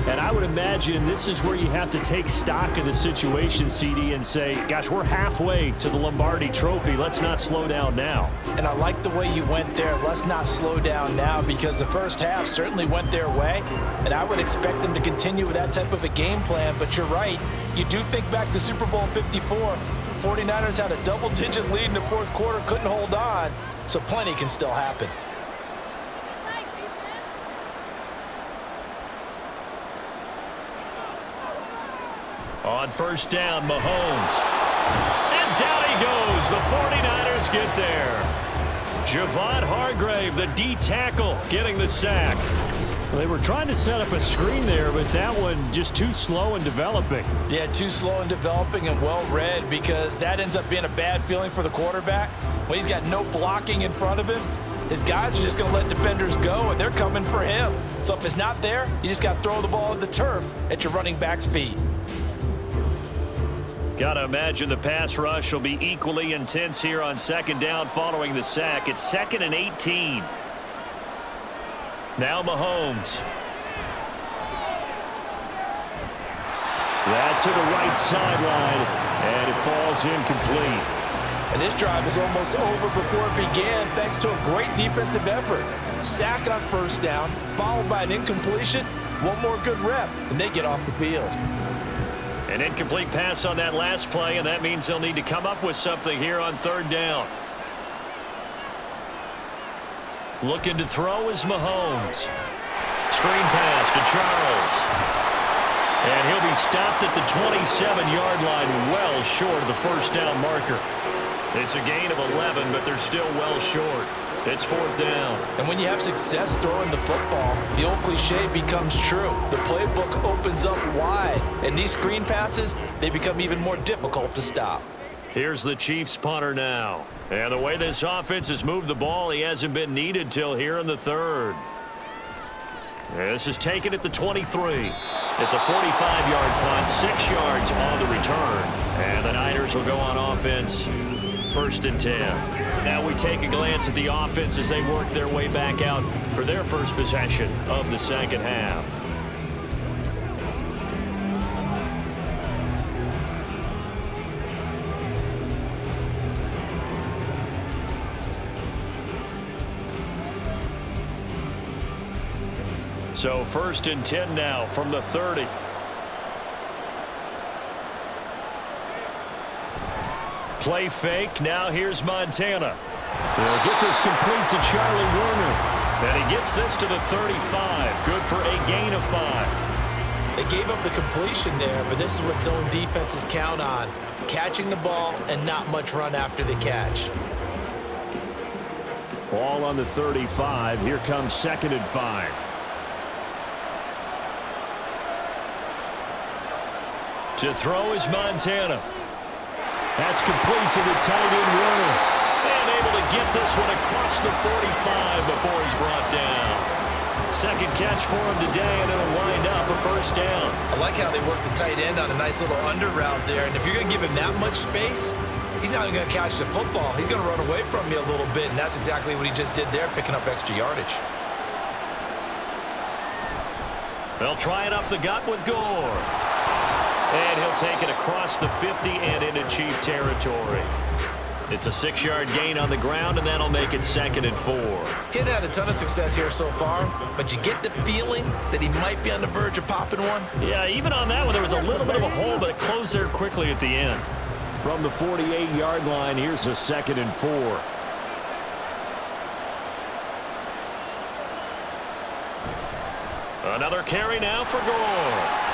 And I would imagine this is where you have to take stock of the situation, CD, and say, gosh, we're halfway to the Lombardi Trophy. Let's not slow down now. And I like the way you went there. Let's not slow down now, because the first half certainly went their way. And I would expect them to continue with that type of a game plan. But you're right. You do think back to Super Bowl 54. 49ers had a double-digit lead in the fourth quarter, couldn't hold on. So plenty can still happen. On first down, Mahomes. And down he goes. The 49ers get there. Javon Hargrave, the D tackle, getting the sack. They were trying to set up a screen there, but that one just too slow in developing. Yeah, too slow in developing and well read, because that ends up being a bad feeling for the quarterback. When he's got no blocking in front of him, his guys are just going to let defenders go, and they're coming for him. So if it's not there, you just got to throw the ball at the turf at your running back's feet. Got to imagine the pass rush will be equally intense here on second down following the sack. It's 2nd and 18. Now Mahomes. That's to the right sideline, and it falls incomplete. And this drive is almost over before it began thanks to a great defensive effort. Sack on first down, followed by an incompletion. One more good rep, and they get off the field. An incomplete pass on that last play, and that means they'll need to come up with something here on third down. Looking to throw is Mahomes. Screen pass to Charles. And he'll be stopped at the 27-yard line, well short of the first down marker. It's a gain of 11, but they're still well short. It's fourth down. And when you have success throwing the football, the old cliche becomes true. The playbook opens up wide, and these screen passes, they become even more difficult to stop. Here's the Chiefs punter now. And the way this offense has moved the ball, he hasn't been needed till here in the third. This is taken at the 23. It's a 45-yard punt, 6 yards on the return. And the Niners will go on offense, 1st and 10. Now we take a glance at the offense as they work their way back out for their first possession of the second half. So 1st and 10 now from the 30. Play fake. Now here's Montana. They'll get this complete to Charlie Warner. And he gets this to the 35. Good for a gain of 5. They gave up the completion there, but this is what zone defenses count on. Catching the ball and not much run after the catch. Ball on the 35. Here comes 2nd and 5. To throw is Montana. That's complete to the tight end Warner. And able to get this one across the 45 before he's brought down. Second catch for him today, and it'll wind up a first down. I like how they work the tight end on a nice little under route there. And if you're going to give him that much space, he's not going to catch the football. He's going to run away from you a little bit, and that's exactly what he just did there, picking up extra yardage. They'll try it up the gut with Gore. And he'll take it across the 50 and into Chief territory. It's a 6-yard gain on the ground, and that'll make it 2nd and 4. He hadn't had a ton of success here so far, but you get the feeling that he might be on the verge of popping one. Yeah, even on that one, there was a little bit of a hole, but it closed there quickly at the end. From the 48-yard line, here's a 2nd and 4. Another carry now for Gore.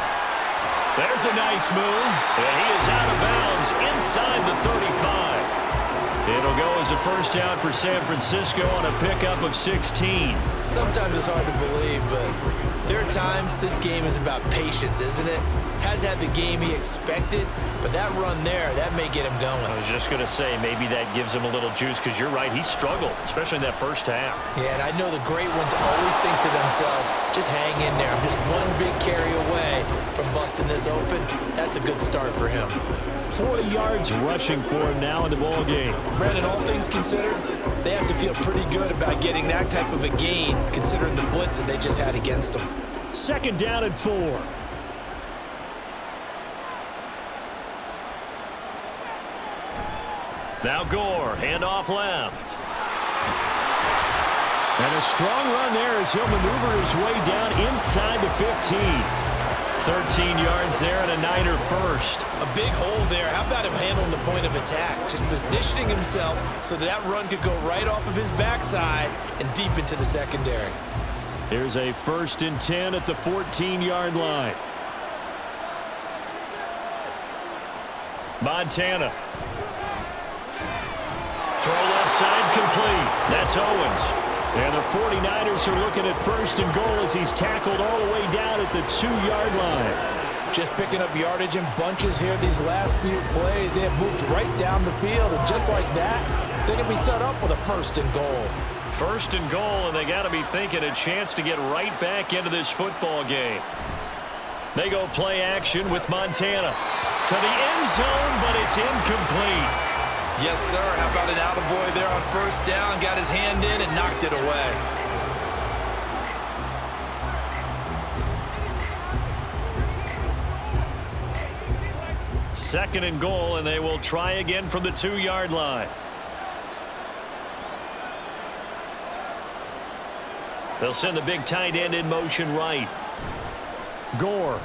There's a nice move, and he is out of bounds inside the 35. It'll go as a first down for San Francisco on a pickup of 16. Sometimes it's hard to believe, but there are times this game is about patience, isn't it? Has had the game he expected, but that run there, that may get him going. I was just going to say, maybe that gives him a little juice, because you're right, he struggled, especially in that first half. Yeah, and I know the great ones always think to themselves, just hang in there. I'm just one big carry away from busting this open. That's a good start for him. 40 yards rushing for him now in the ball game. Brandon, all things considered, they have to feel pretty good about getting that type of a gain, considering the blitz that they just had against them. 2nd down and 4. Now Gore, handoff left. And a strong run there as he'll maneuver his way down inside the 15. 13 yards there and a Niner first. A big hole there. How about him handling the point of attack? Just positioning himself so that run could go right off of his backside and deep into the secondary. Here's a 1st and 10 at the 14-yard line. Montana. Throw left side complete. That's Owens. And the 49ers are looking at 1st and goal as he's tackled all the way down at the 2-yard line. Just picking up yardage in bunches here these last few plays. They have moved right down the field, and just like that, they can be set up with a 1st and goal. 1st and goal, and they got to be thinking a chance to get right back into this football game. They go play action with Montana. to the end zone, but it's incomplete. Yes, sir. How about an attaboy there on first down? Got his hand in and knocked it away. Second and goal, and they will try again from the 2-yard line. They'll send the big tight end in motion right. Gore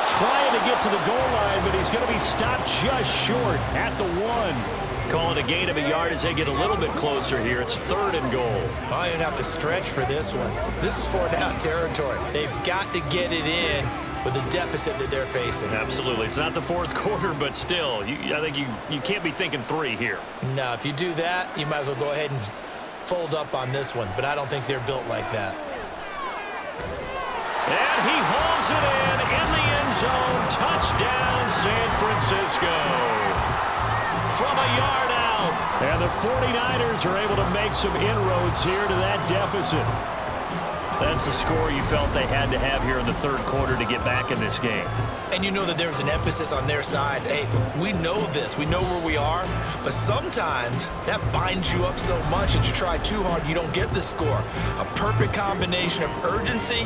trying to get to the goal line, but he's going to be stopped just short at the 1. Calling a gain of a yard as they get a little bit closer here. It's 3rd and goal. I don't have to stretch for this one. This is 4-down territory. They've got to get it in with the deficit that they're facing. Absolutely. It's not the 4th quarter, but still, I think you can't be thinking 3 here. No, if you do that, you might as well go ahead and fold up on this one, but I don't think they're built like that. And he hauls it in the end zone. Touchdown, San Francisco. From a yard out. And the 49ers are able to make some inroads here to that deficit. That's a score you felt they had to have here in the 3rd quarter to get back in this game. And you know that there's an emphasis on their side. Hey, we know this. We know where we are. But sometimes that binds you up so much that you try too hard, you don't get the score. A perfect combination of urgency,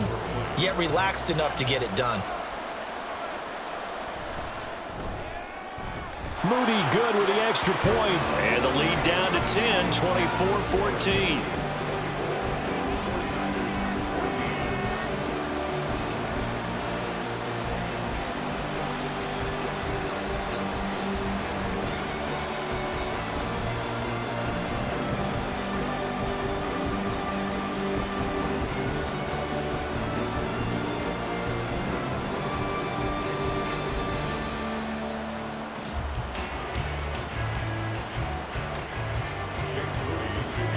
yet relaxed enough to get it done. Moody good with the extra point. And the lead down to 10, 24-14.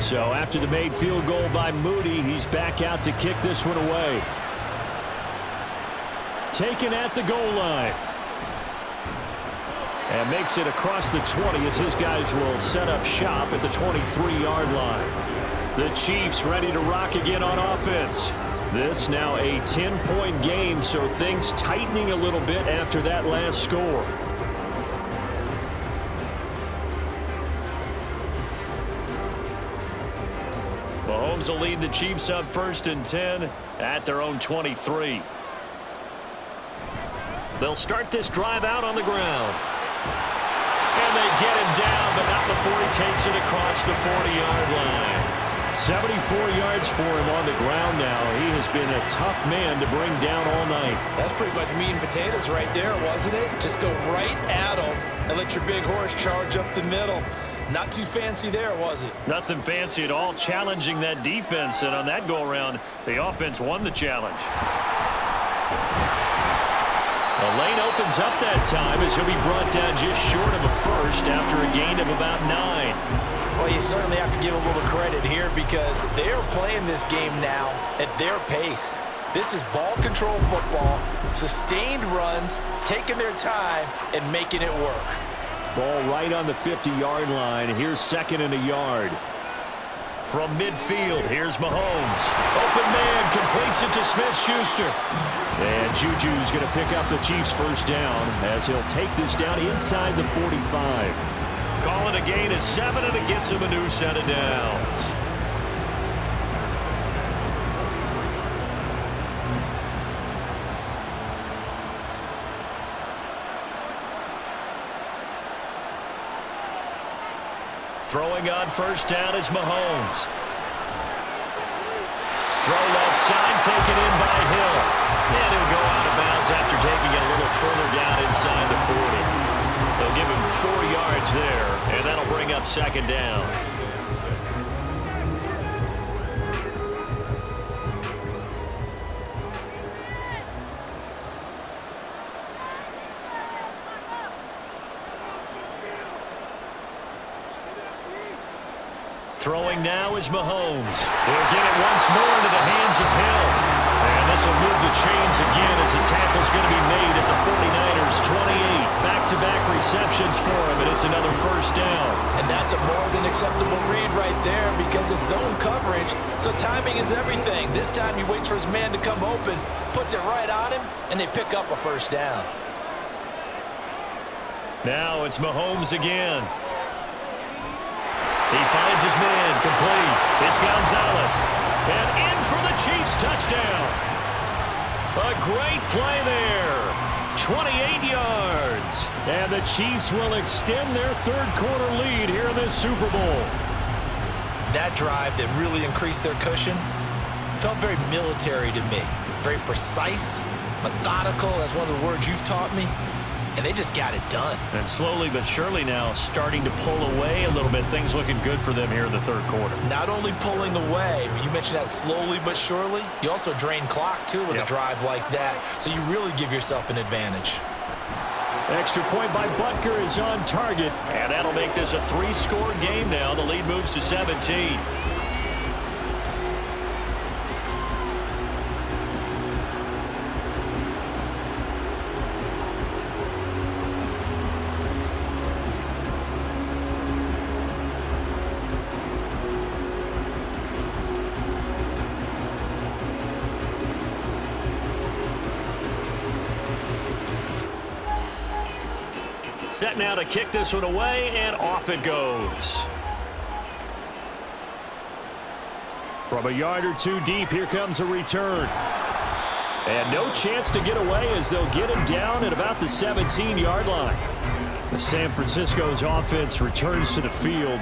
So after the made field goal by Moody, he's back out to kick this one away. Taken at the goal line. And makes it across the 20 as his guys will set up shop at the 23-yard line. The Chiefs ready to rock again on offense. This now a 10-point game, so things tightening a little bit after that last score. Mahomes will lead the Chiefs up 1st and 10 at their own 23. They'll start this drive out on the ground. And they get him down, but not before he takes it across the 40-yard line. 74 yards for him on the ground now. He has been a tough man to bring down all night. That's pretty much meat and potatoes right there, wasn't it? Just go right at him and let your big horse charge up the middle. Not too fancy there, was it? Nothing fancy at all, challenging that defense. And on that go-around, the offense won the challenge. The lane opens up that time as he'll be brought down just short of a first after a gain of about 9. Well, you certainly have to give a little credit here because they're playing this game now at their pace. This is ball control football, sustained runs, taking their time, and making it work. Ball right on the 50-yard line. Here's 2nd and a yard. From midfield, here's Mahomes. Open man, completes it to Smith-Schuster. And Juju's going to pick up the Chiefs' first down as he'll take this down inside the 45. Calling a gain of 7, and it gets him a new set of downs. Throwing on first down is Mahomes. Throw left side, taken in by Hill. And he'll go out of bounds after taking it a little further down inside the 40. They'll give him 4 yards there, and that'll bring up 2nd down. Throwing now is Mahomes. They'll get it once more into the hands of Hill. And this will move the chains again as the tackle's going to be made at the 49ers' 28. Back-to-back receptions for him, and it's another first down. And that's a more than acceptable read right there because it's zone coverage, so timing is everything. This time he waits for his man to come open, puts it right on him, and they pick up a first down. Now it's Mahomes again. He finds his man, complete. It's Gonzalez. And in for the Chiefs touchdown. A great play there. 28 yards. And the Chiefs will extend their third-quarter lead here in this Super Bowl. That drive that really increased their cushion felt very military to me. Very precise, methodical. That's one of the words you've taught me. And they just got it done. And slowly but surely now starting to pull away a little bit. Things looking good for them here in the third quarter. Not only pulling away, but you mentioned that slowly but surely. You also drain clock, too, with a drive like that. So you really give yourself an advantage. Extra point by Butker is on target. And that'll make this a 3-score game now. The lead moves to 17. Set now to kick this one away, and off it goes. From a yard or two deep, here comes a return. And no chance to get away as they'll get him down at about the 17-yard line. The San Francisco's offense returns to the field.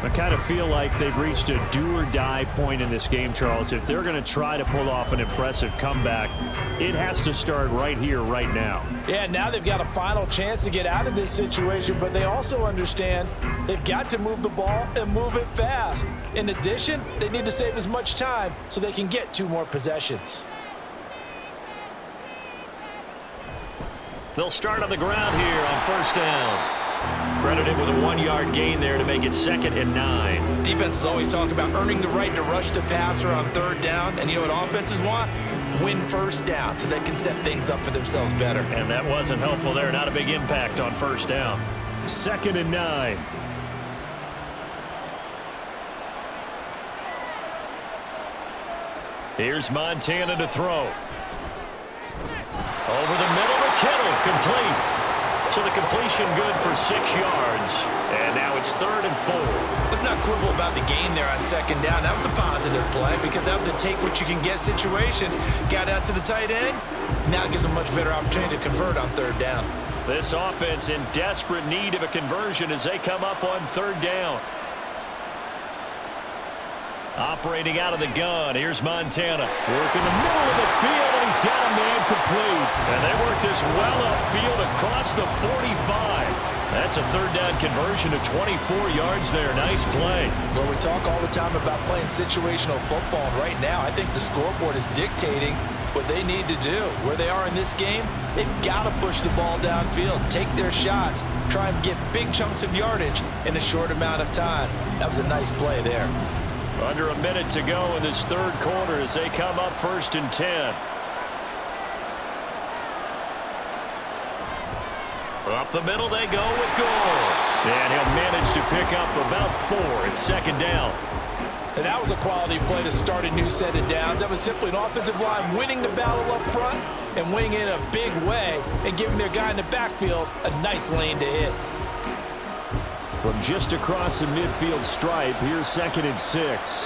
I kind of feel like they've reached a do-or-die point in this game, Charles. If they're going to try to pull off an impressive comeback, it has to start right here, right now. Yeah, now they've got a final chance to get out of this situation, but they also understand they've got to move the ball and move it fast. In addition, they need to save as much time so they can get 2 more possessions. They'll start on the ground here on first down. Credited with a 1-yard gain there to make it 2nd and 9. Defenses always talk about earning the right to rush the passer on third down. And you know what offenses want? Win first down so they can set things up for themselves better. And that wasn't helpful there. Not a big impact on first down. 2nd and 9. Here's Montana to throw. Over the middle to Kittle, complete. So the completion good for 6 yards. And now it's 3rd and 4. Let's not quibble about the gain there on 2nd down. That was a positive play because that was a take-what-you-can-get situation. Got out to the tight end. Now it gives them a much better opportunity to convert on 3rd down. This offense in desperate need of a conversion as they come up on 3rd down. Operating out of the gun, here's Montana. Work in the middle of the field, and he's got a man complete. And they work this well upfield across the 45. That's a 3rd down conversion to 24 yards there. Nice play. Well, we talk all the time about playing situational football. Right now, I think the scoreboard is dictating what they need to do. Where they are in this game, they've got to push the ball downfield, take their shots, try and get big chunks of yardage in a short amount of time. That was a nice play there. Under a minute to go in this 3rd quarter as they come up 1st and 10. Up the middle they go with goal. And he'll manage to pick up about 4 at 2nd down. And that was a quality play to start a new set of downs. That was simply an offensive line winning the battle up front and winning in a big way and giving their guy in the backfield a nice lane to hit. From just across the midfield stripe, here's 2nd and 6.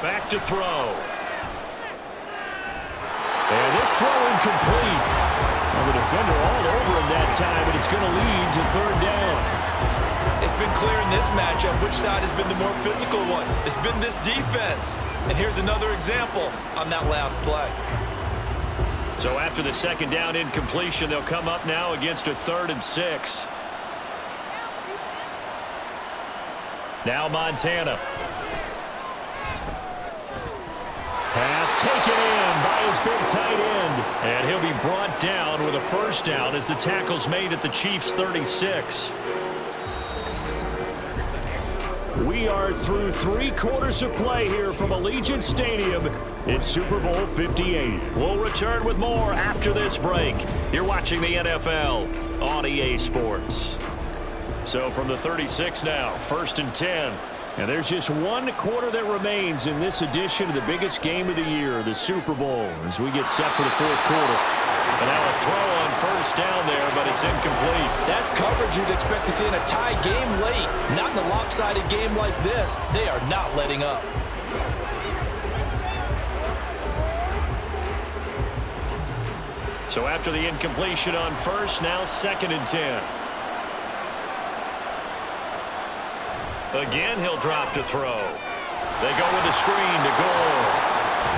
Back to throw. And this throw incomplete. Well, the defender all over him that time, and it's going to lead to 3rd down. It's been clear in this matchup which side has been the more physical one. It's been this defense. And here's another example on that last play. So after the 2nd down incompletion, they'll come up now against a 3rd and 6. Now Montana. Pass taken in by his big tight end. And he'll be brought down with a 1st down as the tackle's made at the Chiefs' 36. We are through 3 quarters of play here from Allegiant Stadium in Super Bowl 58. We'll return with more after this break. You're watching the NFL on EA Sports. So from the 36 now, 1st and 10. And there's just one quarter that remains in this edition of the biggest game of the year, the Super Bowl, as we get set for the fourth quarter. And now a throw on first down there, but it's incomplete. That's coverage you'd expect to see in a tie game late. Not in a lopsided game like this. They are not letting up. So after the incompletion on first, now 2nd and 10. Again, he'll drop to throw. They go with a screen to goal.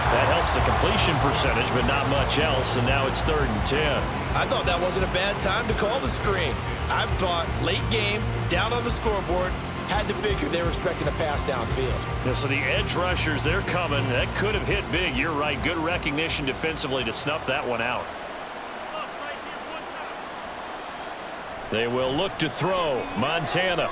That helps the completion percentage, but not much else, and now it's 3rd and 10. I thought that wasn't a bad time to call the screen. I thought late game, down on the scoreboard, had to figure they were expecting a pass downfield. Yeah, so the edge rushers, they're coming. That could have hit big. You're right. Good recognition defensively to snuff that one out. They will look to throw. Montana.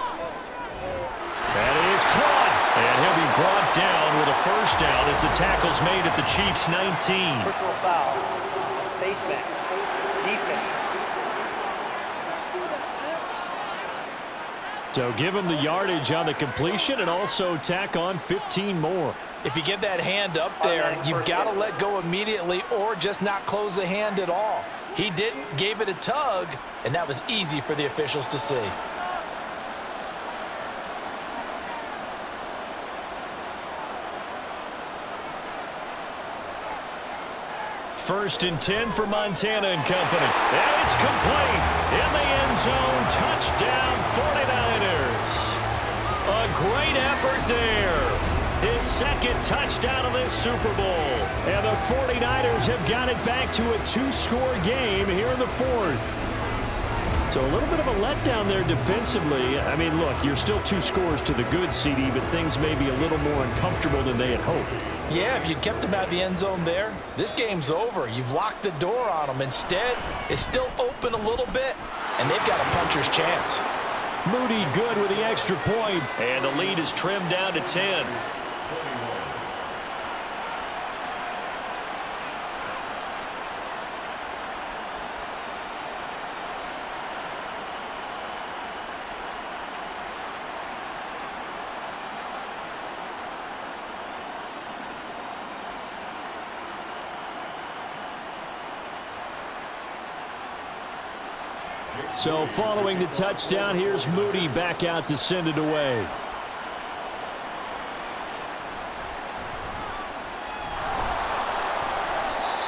That is caught. And he'll be brought down with a first down as the tackle's made at the Chiefs' 19. Personal foul. Face mask. Defense. So give him the yardage on the completion and also tack on 15 more. If you get that hand up there, you've got to let go immediately or just not close the hand at all. He didn't, gave it a tug, and that was easy for the officials to see. First and 10 for Montana and company. And it's complete. In the end zone, touchdown 49ers. A great effort there. His 2nd touchdown of this Super Bowl. And the 49ers have got it back to a 2-score game here in the 4th. So a little bit of a letdown there defensively. I mean, look, you're still 2 scores to the good, CD, but things may be a little more uncomfortable than they had hoped. Yeah, if you'd kept him out of the end zone there, this game's over. You've locked the door on him. Instead, it's still open a little bit, and they've got a puncher's chance. Moody good with the extra point, and the lead is trimmed down to 10. So following the touchdown, here's Moody back out to send it away.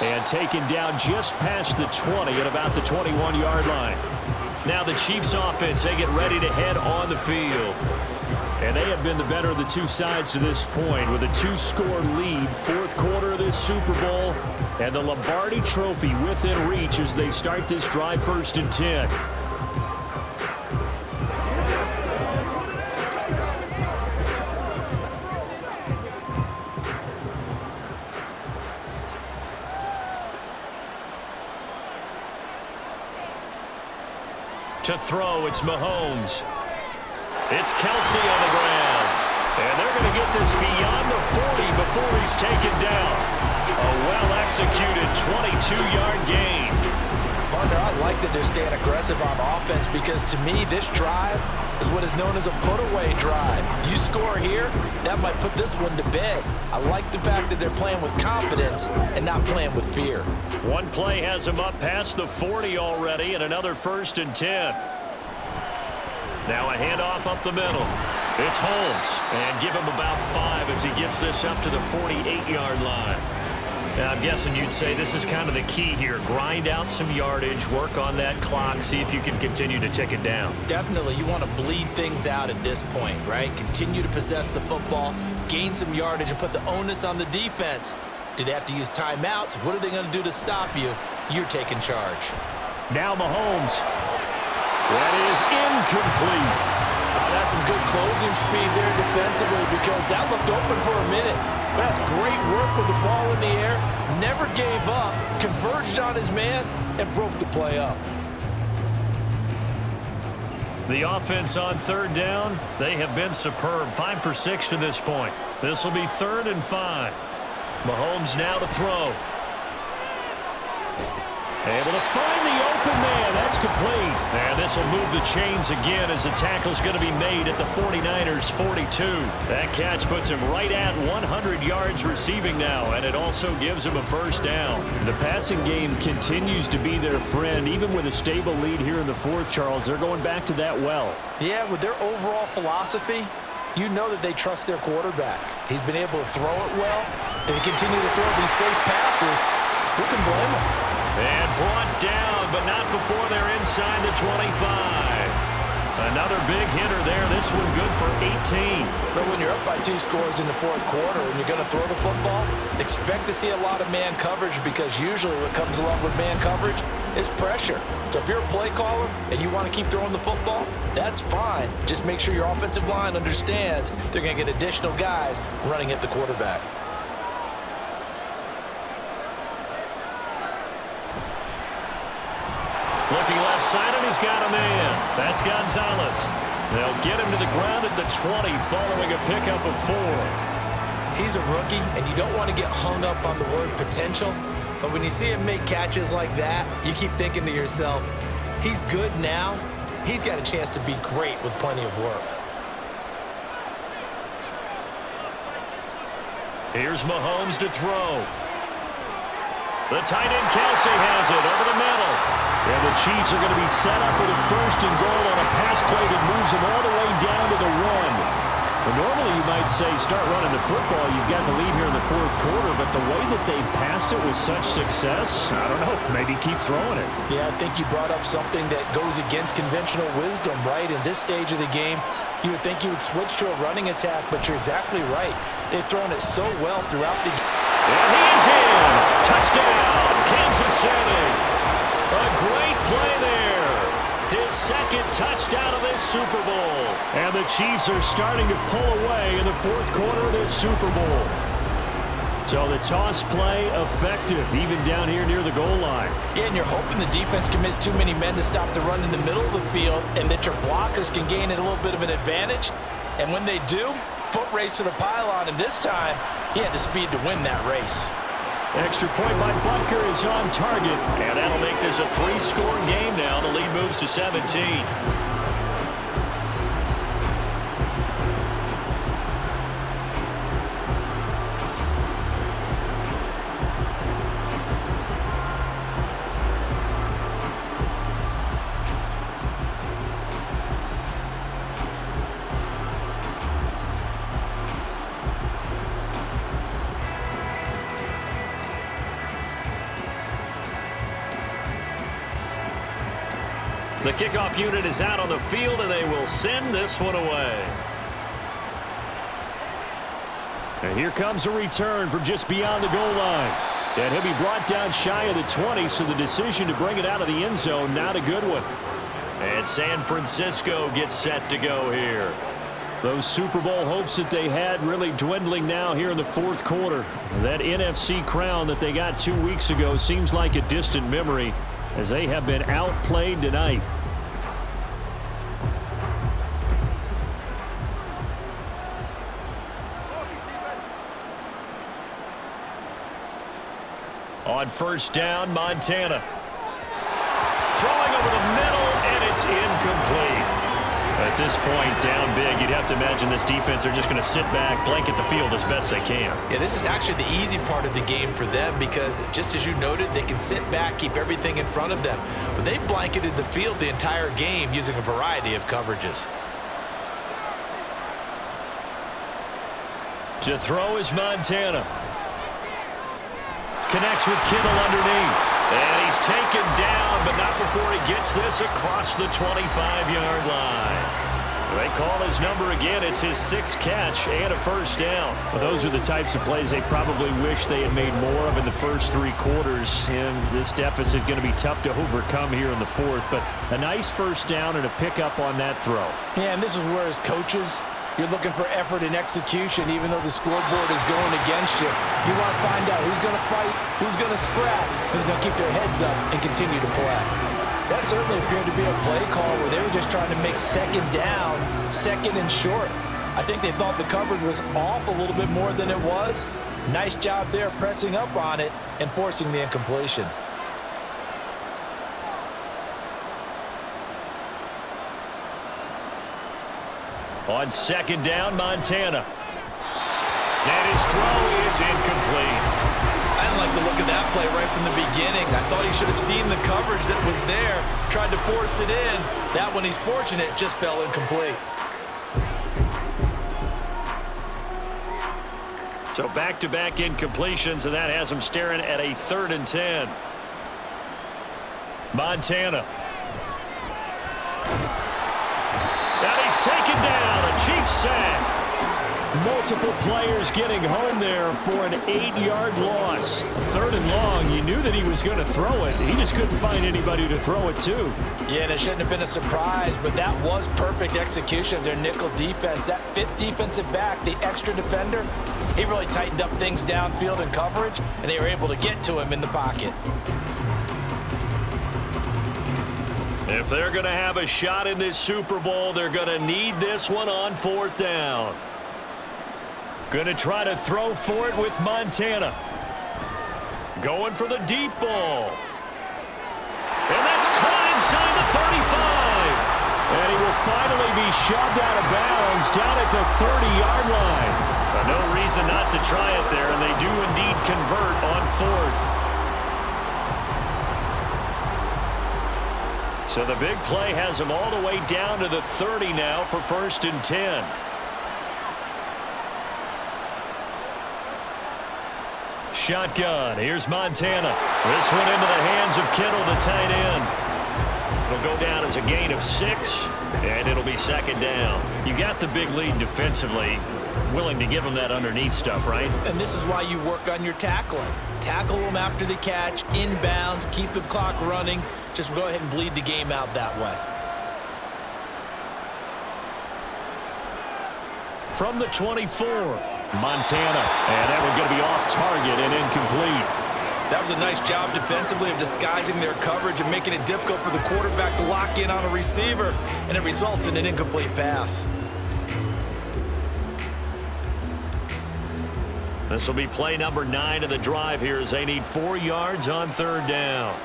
And taken down just past the 20 at about the 21-yard line. Now the Chiefs offense, they get ready to head on the field. And they have been the better of the two sides to this point with a 2-score lead. 4th quarter of this Super Bowl. And the Lombardi Trophy within reach as they start this drive 1st and 10. To throw, it's Mahomes. It's Kelsey on the ground. And they're going to get this beyond the 40 before he's taken down. A well-executed 22-yard gain. Partner, I like that they're staying aggressive on offense because to me, this drive is what is known as a put-away drive. You score here, that might put this one to bed. I like the fact that they're playing with confidence and not playing with fear. One play has him up past the 40 already and another 1st and 10. Now a handoff up the middle. It's Holmes, and give him about 5 as he gets this up to the 48-yard line. Now, I'm guessing you'd say this is kind of the key here. Grind out some yardage, work on that clock, see if you can continue to tick it down. Definitely, you want to bleed things out at this point, right? Continue to possess the football, gain some yardage, and put the onus on the defense. Do they have to use timeouts? What are they going to do to stop you? You're taking charge. Now Mahomes. That is incomplete. That's some good closing speed there defensively because that looked open for a minute. That's great work with the ball in the air. Never gave up, converged on his man, and broke the play up. The offense on 3rd down, they have been superb. 5 for 6 to this point. This will be 3rd and 5. Mahomes now to throw. Able to find the open man. That's complete. And this will move the chains again as the tackle's going to be made at the 49ers 42. That catch puts him right at 100 yards receiving now, and it also gives him a first down. The passing game continues to be their friend. Even with a stable lead here in the fourth, Charles, they're going back to that well. Yeah, with their overall philosophy, you know that they trust their quarterback. He's been able to throw it well. They continue to throw these safe passes. Who can blame them? And brought down, but not before they're inside the 25. Another big hitter there. This one good for 18. But when you're up by 2 scores in the fourth quarter and you're going to throw the football, expect to see a lot of man coverage, because usually what comes along with man coverage is pressure. So if you're a play caller and you want to keep throwing the football, that's fine. Just make sure your offensive line understands they're going to get additional guys running at the quarterback. Looking left side, and he's got a man. That's Gonzalez. They'll get him to the ground at the 20 following a pickup of 4. He's a rookie, and you don't want to get hung up on the word potential. But when you see him make catches like that, you keep thinking to yourself, he's good now. He's got a chance to be great with plenty of work. Here's Mahomes to throw. The tight end Kelsey has it over the middle. And the Chiefs are going to be set up with a 1st and goal on a pass play that moves them all the way down to the 1. Well, normally you might say start running the football. You've got the lead here in the fourth quarter, but the way that they've passed it with such success, I don't know, maybe keep throwing it. Yeah, I think you brought up something that goes against conventional wisdom, right? In this stage of the game, you would think you would switch to a running attack, but you're exactly right. They've thrown it so well throughout the game. And he's in. Touchdown, Kansas City. A great play there. His 2nd touchdown of this Super Bowl. And the Chiefs are starting to pull away in the fourth quarter of this Super Bowl. So the toss play effective, even down here near the goal line. Yeah, and you're hoping the defense can miss too many men to stop the run in the middle of the field, and that your blockers can gain a little bit of an advantage. And when they do, foot race to the pylon, and this time, he had the speed to win that race. Extra point by Butker is on target, and that'll make this a 3-score game now. The lead moves to 17. The kickoff unit is out on the field, and they will send this one away. And here comes a return from just beyond the goal line. And he'll be brought down shy of the 20, so the decision to bring it out of the end zone, not a good one. And San Francisco gets set to go here. Those Super Bowl hopes that they had really dwindling now here in the fourth quarter. That NFC crown that they got 2 weeks ago seems like a distant memory, as they have been outplayed tonight. On 1st down, Montana. Throwing over the middle, and it's incomplete. At this point, down big, you'd have to imagine this defense are just going to sit back, blanket the field as best they can. Yeah, this is actually the easy part of the game for them, because just as you noted, they can sit back, keep everything in front of them. But they've blanketed the field the entire game using a variety of coverages. To throw is Montana. Connects with Kittle underneath. And he's taken down, but not before he gets this across the 25-yard line. They call his number again. It's his 6th catch and a 1st down. Well, those are the types of plays they probably wish they had made more of in the first 3 quarters. And this deficit going to be tough to overcome here in the fourth. But a nice 1st down and a pickup on that throw. Yeah, and this is where as coaches, you're looking for effort and execution, even though the scoreboard is going against you. You want to find out who's going to fight, who's going to scrap, who's going to keep their heads up and continue to play. That certainly appeared to be a play call where they were just trying to make 2nd down, 2nd and short. I think they thought the coverage was off a little bit more than it was. Nice job there pressing up on it and forcing the incompletion. On second down, Montana. And his throw is incomplete. I didn't like the look of that play right from the beginning. I thought he should have seen the coverage that was there, tried to force it in. That one, he's fortunate, just fell incomplete. So back-to-back incompletions, and that has him staring at a 3rd and 10. Montana. And he's taken down, a Chiefs sack. Multiple players getting home there for an 8-yard loss. 3rd and long, you knew that he was going to throw it. He just couldn't find anybody to throw it to. Yeah, and it shouldn't have been a surprise, but that was perfect execution of their nickel defense. That 5th defensive back, the extra defender, he really tightened up things downfield in coverage, and they were able to get to him in the pocket. If they're going to have a shot in this Super Bowl, they're going to need this one on 4th down. Going to try to throw for it with Montana. Going for the deep ball. And that's caught inside the 35. And he will finally be shoved out of bounds down at the 30-yard line. But no reason not to try it there, and they do indeed convert on 4th. So the big play has him all the way down to the 30 now for 1st and 10. Shotgun. Here's Montana. This one into the hands of Kittle, the tight end. It'll go down as a gain of 6, and it'll be 2nd down. You got the big lead defensively. Willing to give them that underneath stuff, right? And this is why you work on your tackling. Tackle them after the catch, inbounds, keep the clock running. Just go ahead and bleed the game out that way. From the 24, Montana. And that one's going to be off target and incomplete. That was a nice job defensively of disguising their coverage and making it difficult for the quarterback to lock in on a receiver, and it results in an incomplete pass. This will be play number 9 of the drive here as they need 4 yards on 3rd down.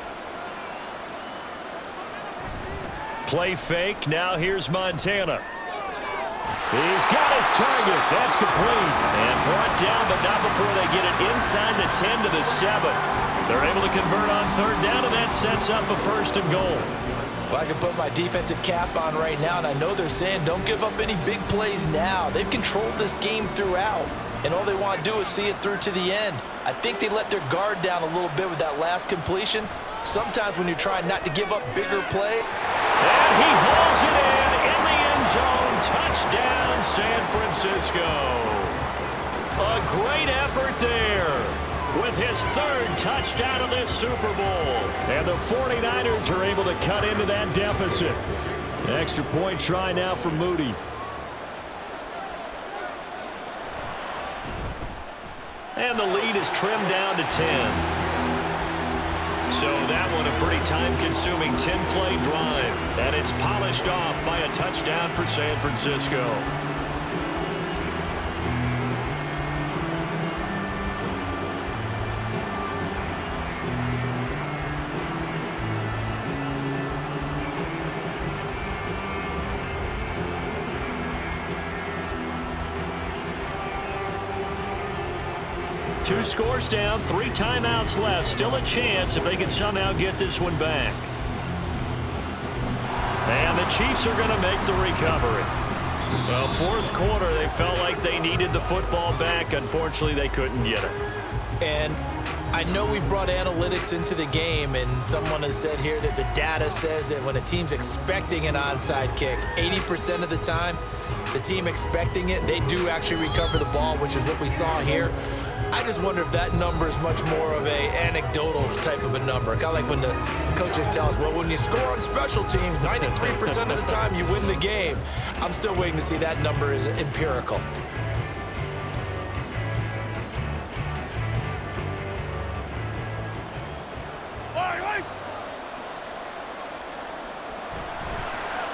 Play fake. Now here's Montana. He's got his target. That's complete. And brought down, but not before they get it inside the 10 to the 7. They're able to convert on 3rd down, and that sets up a 1st and goal. Well, I can put my defensive cap on right now, and I know they're saying don't give up any big plays now. They've controlled this game throughout, and all they want to do is see it through to the end. I think they let their guard down a little bit with that last completion. Sometimes when you're trying not to give up bigger play. And he hauls it in the end zone. Touchdown, San Francisco. A great effort there with his 3rd touchdown of this Super Bowl. And the 49ers are able to cut into that deficit. An extra point try now for Moody. And the lead is trimmed down to 10. So that one a pretty time-consuming 10-play drive. And it's polished off by a touchdown for San Francisco. Two scores down, 3 timeouts left. Still a chance if they can somehow get this one back. And the Chiefs are going to make the recovery. Well, 4th quarter, they felt like they needed the football back. Unfortunately, they couldn't get it. And I know we brought analytics into the game, and someone has said here that the data says that when a team's expecting an onside kick, 80% of the time, the team expecting it, they do actually recover the ball, which is what we saw here. I just wonder if that number is much more of a anecdotal type of a number. Kind of like when the coaches tell us, well, when you score on special teams, 93% of the time you win the game. I'm still waiting to see that number is empirical.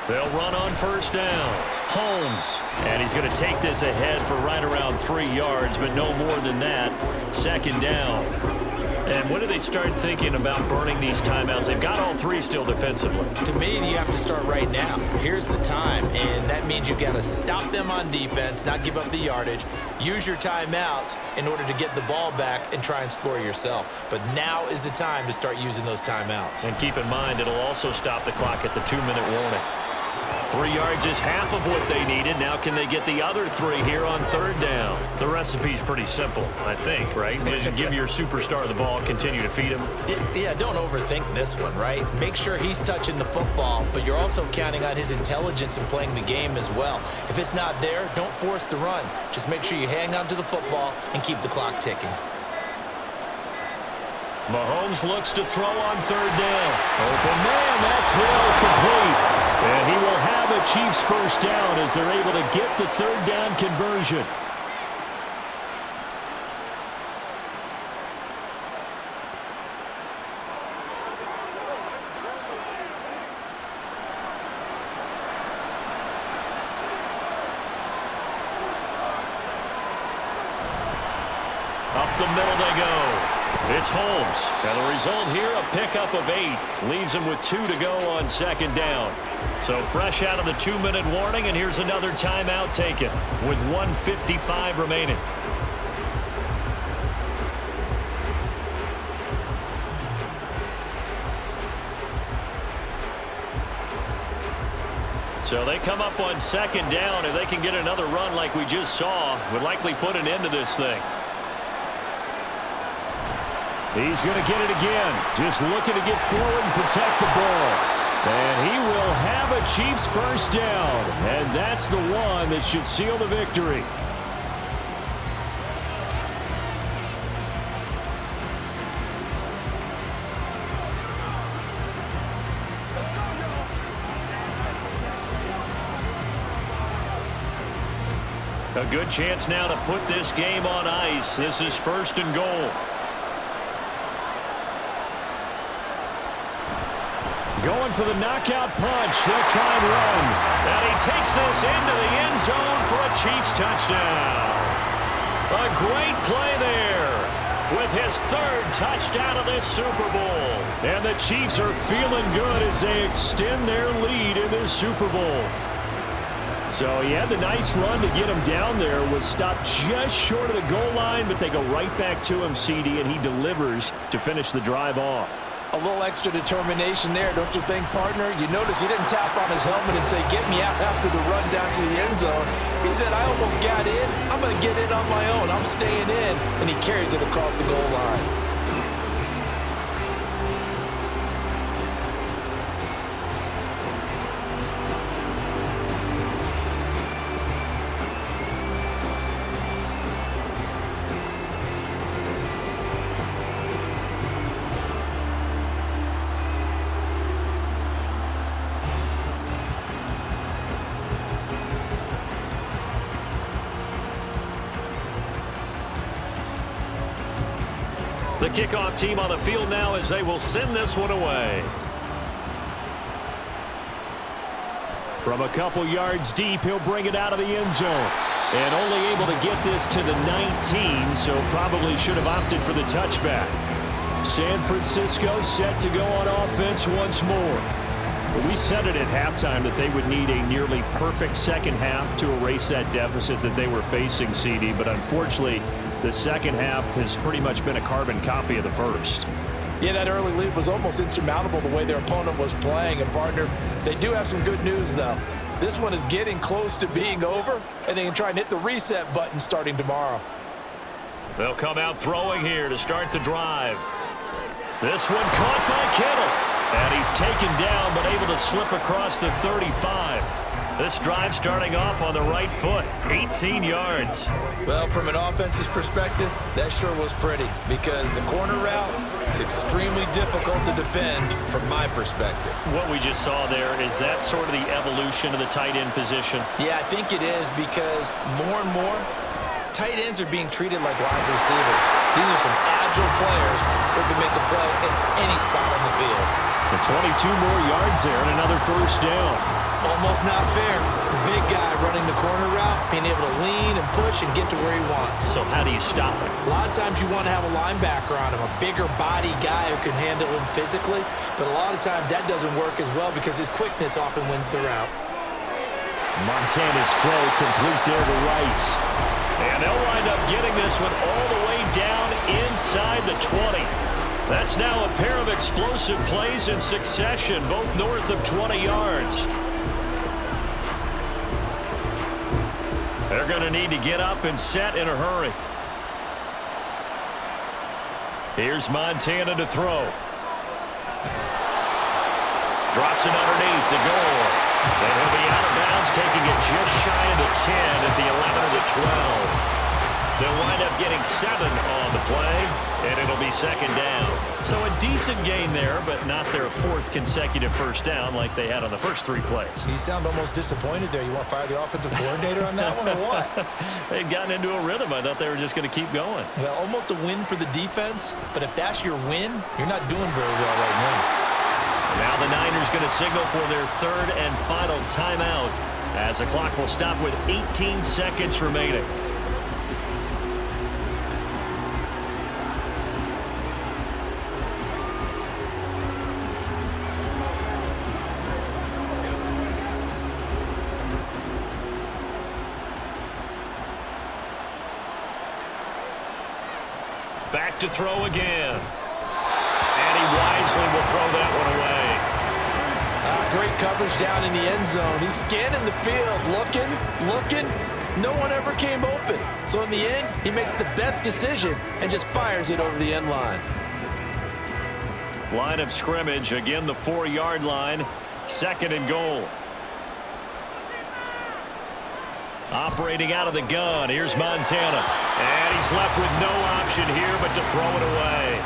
They'll run on 1st down. Holmes. And he's going to take this ahead for right around 3 yards, but no more than that. 2nd down. And when do they start thinking about burning these timeouts? They've got all three still defensively. To me, you have to start right now. Here's the time, and that means you've got to stop them on defense, not give up the yardage, use your timeouts in order to get the ball back and try and score yourself. But now is the time to start using those timeouts. And keep in mind, it'll also stop the clock at the 2-minute warning. 3 yards is half of what they needed. Now can they get the other 3 here on 3rd down? The recipe's pretty simple, I think, right? Just give your superstar the ball, continue to feed him. Yeah, don't overthink this one, right? Make sure he's touching the football, but you're also counting on his intelligence in playing the game as well. If it's not there, don't force the run. Just make sure you hang on to the football and keep the clock ticking. Mahomes looks to throw on 3rd down. Open man, that's Hill, complete. And he will have a Chiefs first down as they're able to get the 3rd down conversion. Up the middle they go. It's Holmes. And the result here, a pickup of 8. Leaves him with 2 to go on 2nd down. So fresh out of the 2-minute warning, and here's another timeout taken with 1:55 remaining. So they come up on 2nd down. If they can get another run like we just saw, would likely put an end to this thing. He's going to get it again. Just looking to get forward and protect the ball. And he will have a Chiefs first down. And that's the one that should seal the victory. A good chance now to put this game on ice. This is 1st and goal. Going for the knockout punch. They'll try and run. And he takes this into the end zone for a Chiefs touchdown. A great play there with his 3rd touchdown of this Super Bowl. And the Chiefs are feeling good as they extend their lead in this Super Bowl. So he had the nice run to get him down there. Was stopped just short of the goal line, but they go right back to him, CD, and he delivers to finish the drive off. A little extra determination there, don't you think, partner? You notice he didn't tap on his helmet and say, get me out after the run down to the end zone. He said, I almost got in. I'm going to get in on my own. I'm staying in. And he carries it across the goal line. The kickoff team on the field now as they will send this one away. From a couple yards deep, he'll bring it out of the end zone. And only able to get this to the 19, so probably should have opted for the touchback. San Francisco set to go on offense once more. But we said it at halftime that they would need a nearly perfect second half to erase that deficit that they were facing, CD. But unfortunately, the second half has pretty much been a carbon copy of the first. Yeah, that early lead was almost insurmountable the way their opponent was playing. And, partner, they do have some good news, though. This one is getting close to being over, and they can try and hit the reset button starting tomorrow. They'll come out throwing here to start the drive. This one caught by Kittle. And he's taken down, but able to slip across the 35. This drive starting off on the right foot, 18 yards. Well, from an offense's perspective, that sure was pretty because the corner route is extremely difficult to defend from my perspective. What we just saw there, is that sort of the evolution of the tight end position? Yeah, I think it is because more and more, tight ends are being treated like wide receivers. These are some agile players who can make a play in any spot on the field. And 22 more yards there and another first down. Almost not fair. The big guy running the corner route, being able to lean and push and get to where he wants. So how do you stop it? A lot of times you want to have a linebacker on him, a bigger body guy who can handle him physically, but a lot of times that doesn't work as well because his quickness often wins the route. Montana's throw complete there to Rice. And they'll wind up getting this one all the way down inside the 20. That's now a pair of explosive plays in succession, both north of 20 yards. They're going to need to get up and set in a hurry. Here's Montana to throw. Drops it underneath to Gore. And he'll be out of bounds, taking it just shy of the 10 at the 11 of the 12. They'll wind up getting 7 on the play, and it'll be second down. So a decent gain there, but not their 4th consecutive first down like they had on the first 3 plays. You sound almost disappointed there. You want to fire the offensive coordinator on that one or what? They'd gotten into a rhythm. I thought they were just going to keep going. Well, almost a win for the defense, but if that's your win, you're not doing very well right now. Now the Niners going to signal for their 3rd and final timeout as the clock will stop with 18 seconds remaining. Back to throw again. And he wisely will throw that one away. Great coverage down in the end zone. He's scanning the field, looking. No one ever came open. So in the end, he makes the best decision and just fires it over the end line. Line of scrimmage, again the 4-yard line. 2nd and goal. Operating out of the gun, here's Montana. And he's left with no option here but to throw it away.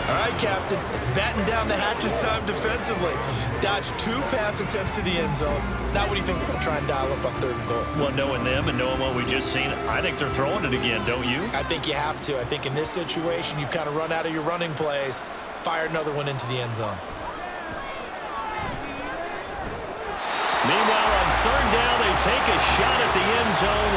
All right, Captain, it's batten down the hatches time defensively. Dodged 2 pass attempts to the end zone. Now what do you think they're going to try and dial up on 3rd and goal? Well, knowing them and knowing what we just seen, I think they're throwing it again, don't you? I think you have to. I think in this situation, you've kind of run out of your running plays. Fire another one into the end zone. Meanwhile, on 3rd down, they take a shot at the end zone,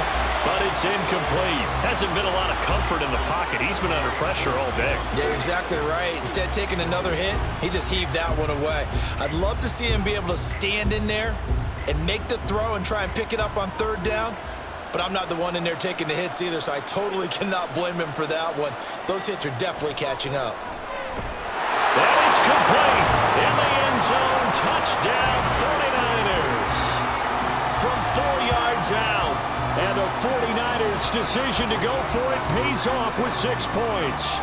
but it's incomplete. Hasn't been a lot of comfort in the pocket. He's been under pressure all day. Yeah, you're exactly right. Instead of taking another hit, he just heaved that one away. I'd love to see him be able to stand in there and make the throw and try and pick it up on 3rd down, but I'm not the one in there taking the hits either, so I totally cannot blame him for that one. Those hits are definitely catching up. And it's complete. In the end zone, touchdown 49ers. From 4 yards out. And the 49ers' decision to go for it pays off with 6 points.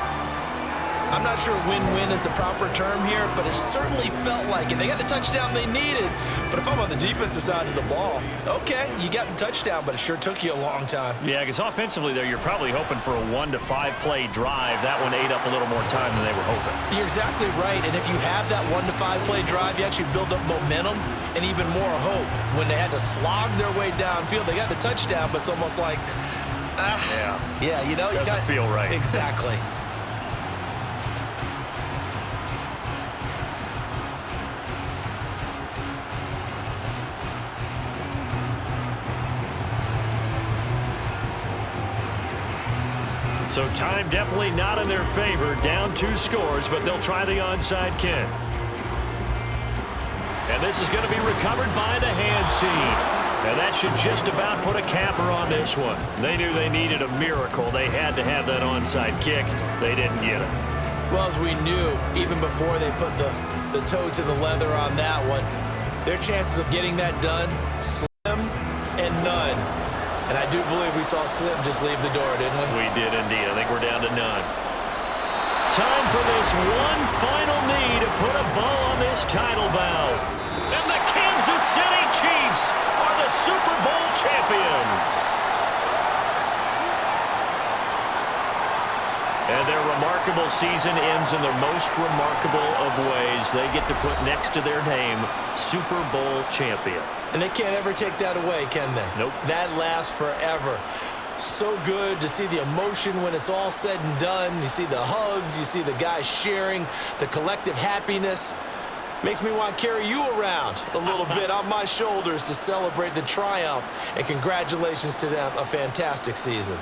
I'm not sure win-win is the proper term here, but it certainly felt like it. They got the touchdown they needed, but if I'm on the defensive side of the ball, okay, you got the touchdown, but it sure took you a long time. Yeah, because offensively there, you're probably hoping for a 1 to 5 play drive. That one ate up a little more time than they were hoping. You're exactly right, and if you have that 1 to 5 play drive, you actually build up momentum and even more hope. When they had to slog their way downfield, they got the touchdown, but it's almost like, yeah, you know, doesn't feel right. Exactly. So time definitely not in their favor. Down 2 scores, but they'll try the onside kick. And this is going to be recovered by the hands team. And that should just about put a capper on this one. They knew they needed a miracle. They had to have that onside kick. They didn't get it. Well, as we knew, even before they put the toe to the leather on that one, their chances of getting that done, slim and none. And I do believe we saw Slim just leave the door, didn't we? We did indeed. I think we're down to none. Time for this one final knee to put a bow on this title bout. And the Kansas City Chiefs are the Super Bowl champions. And their remarkable season ends in the most remarkable of ways. They get to put next to their name, Super Bowl champion. And they can't ever take that away, can they? Nope. That lasts forever. So good to see the emotion when it's all said and done. You see the hugs, you see the guys sharing, the collective happiness. Makes me want to carry you around a little bit on my shoulders to celebrate the triumph. And congratulations to them, a fantastic season.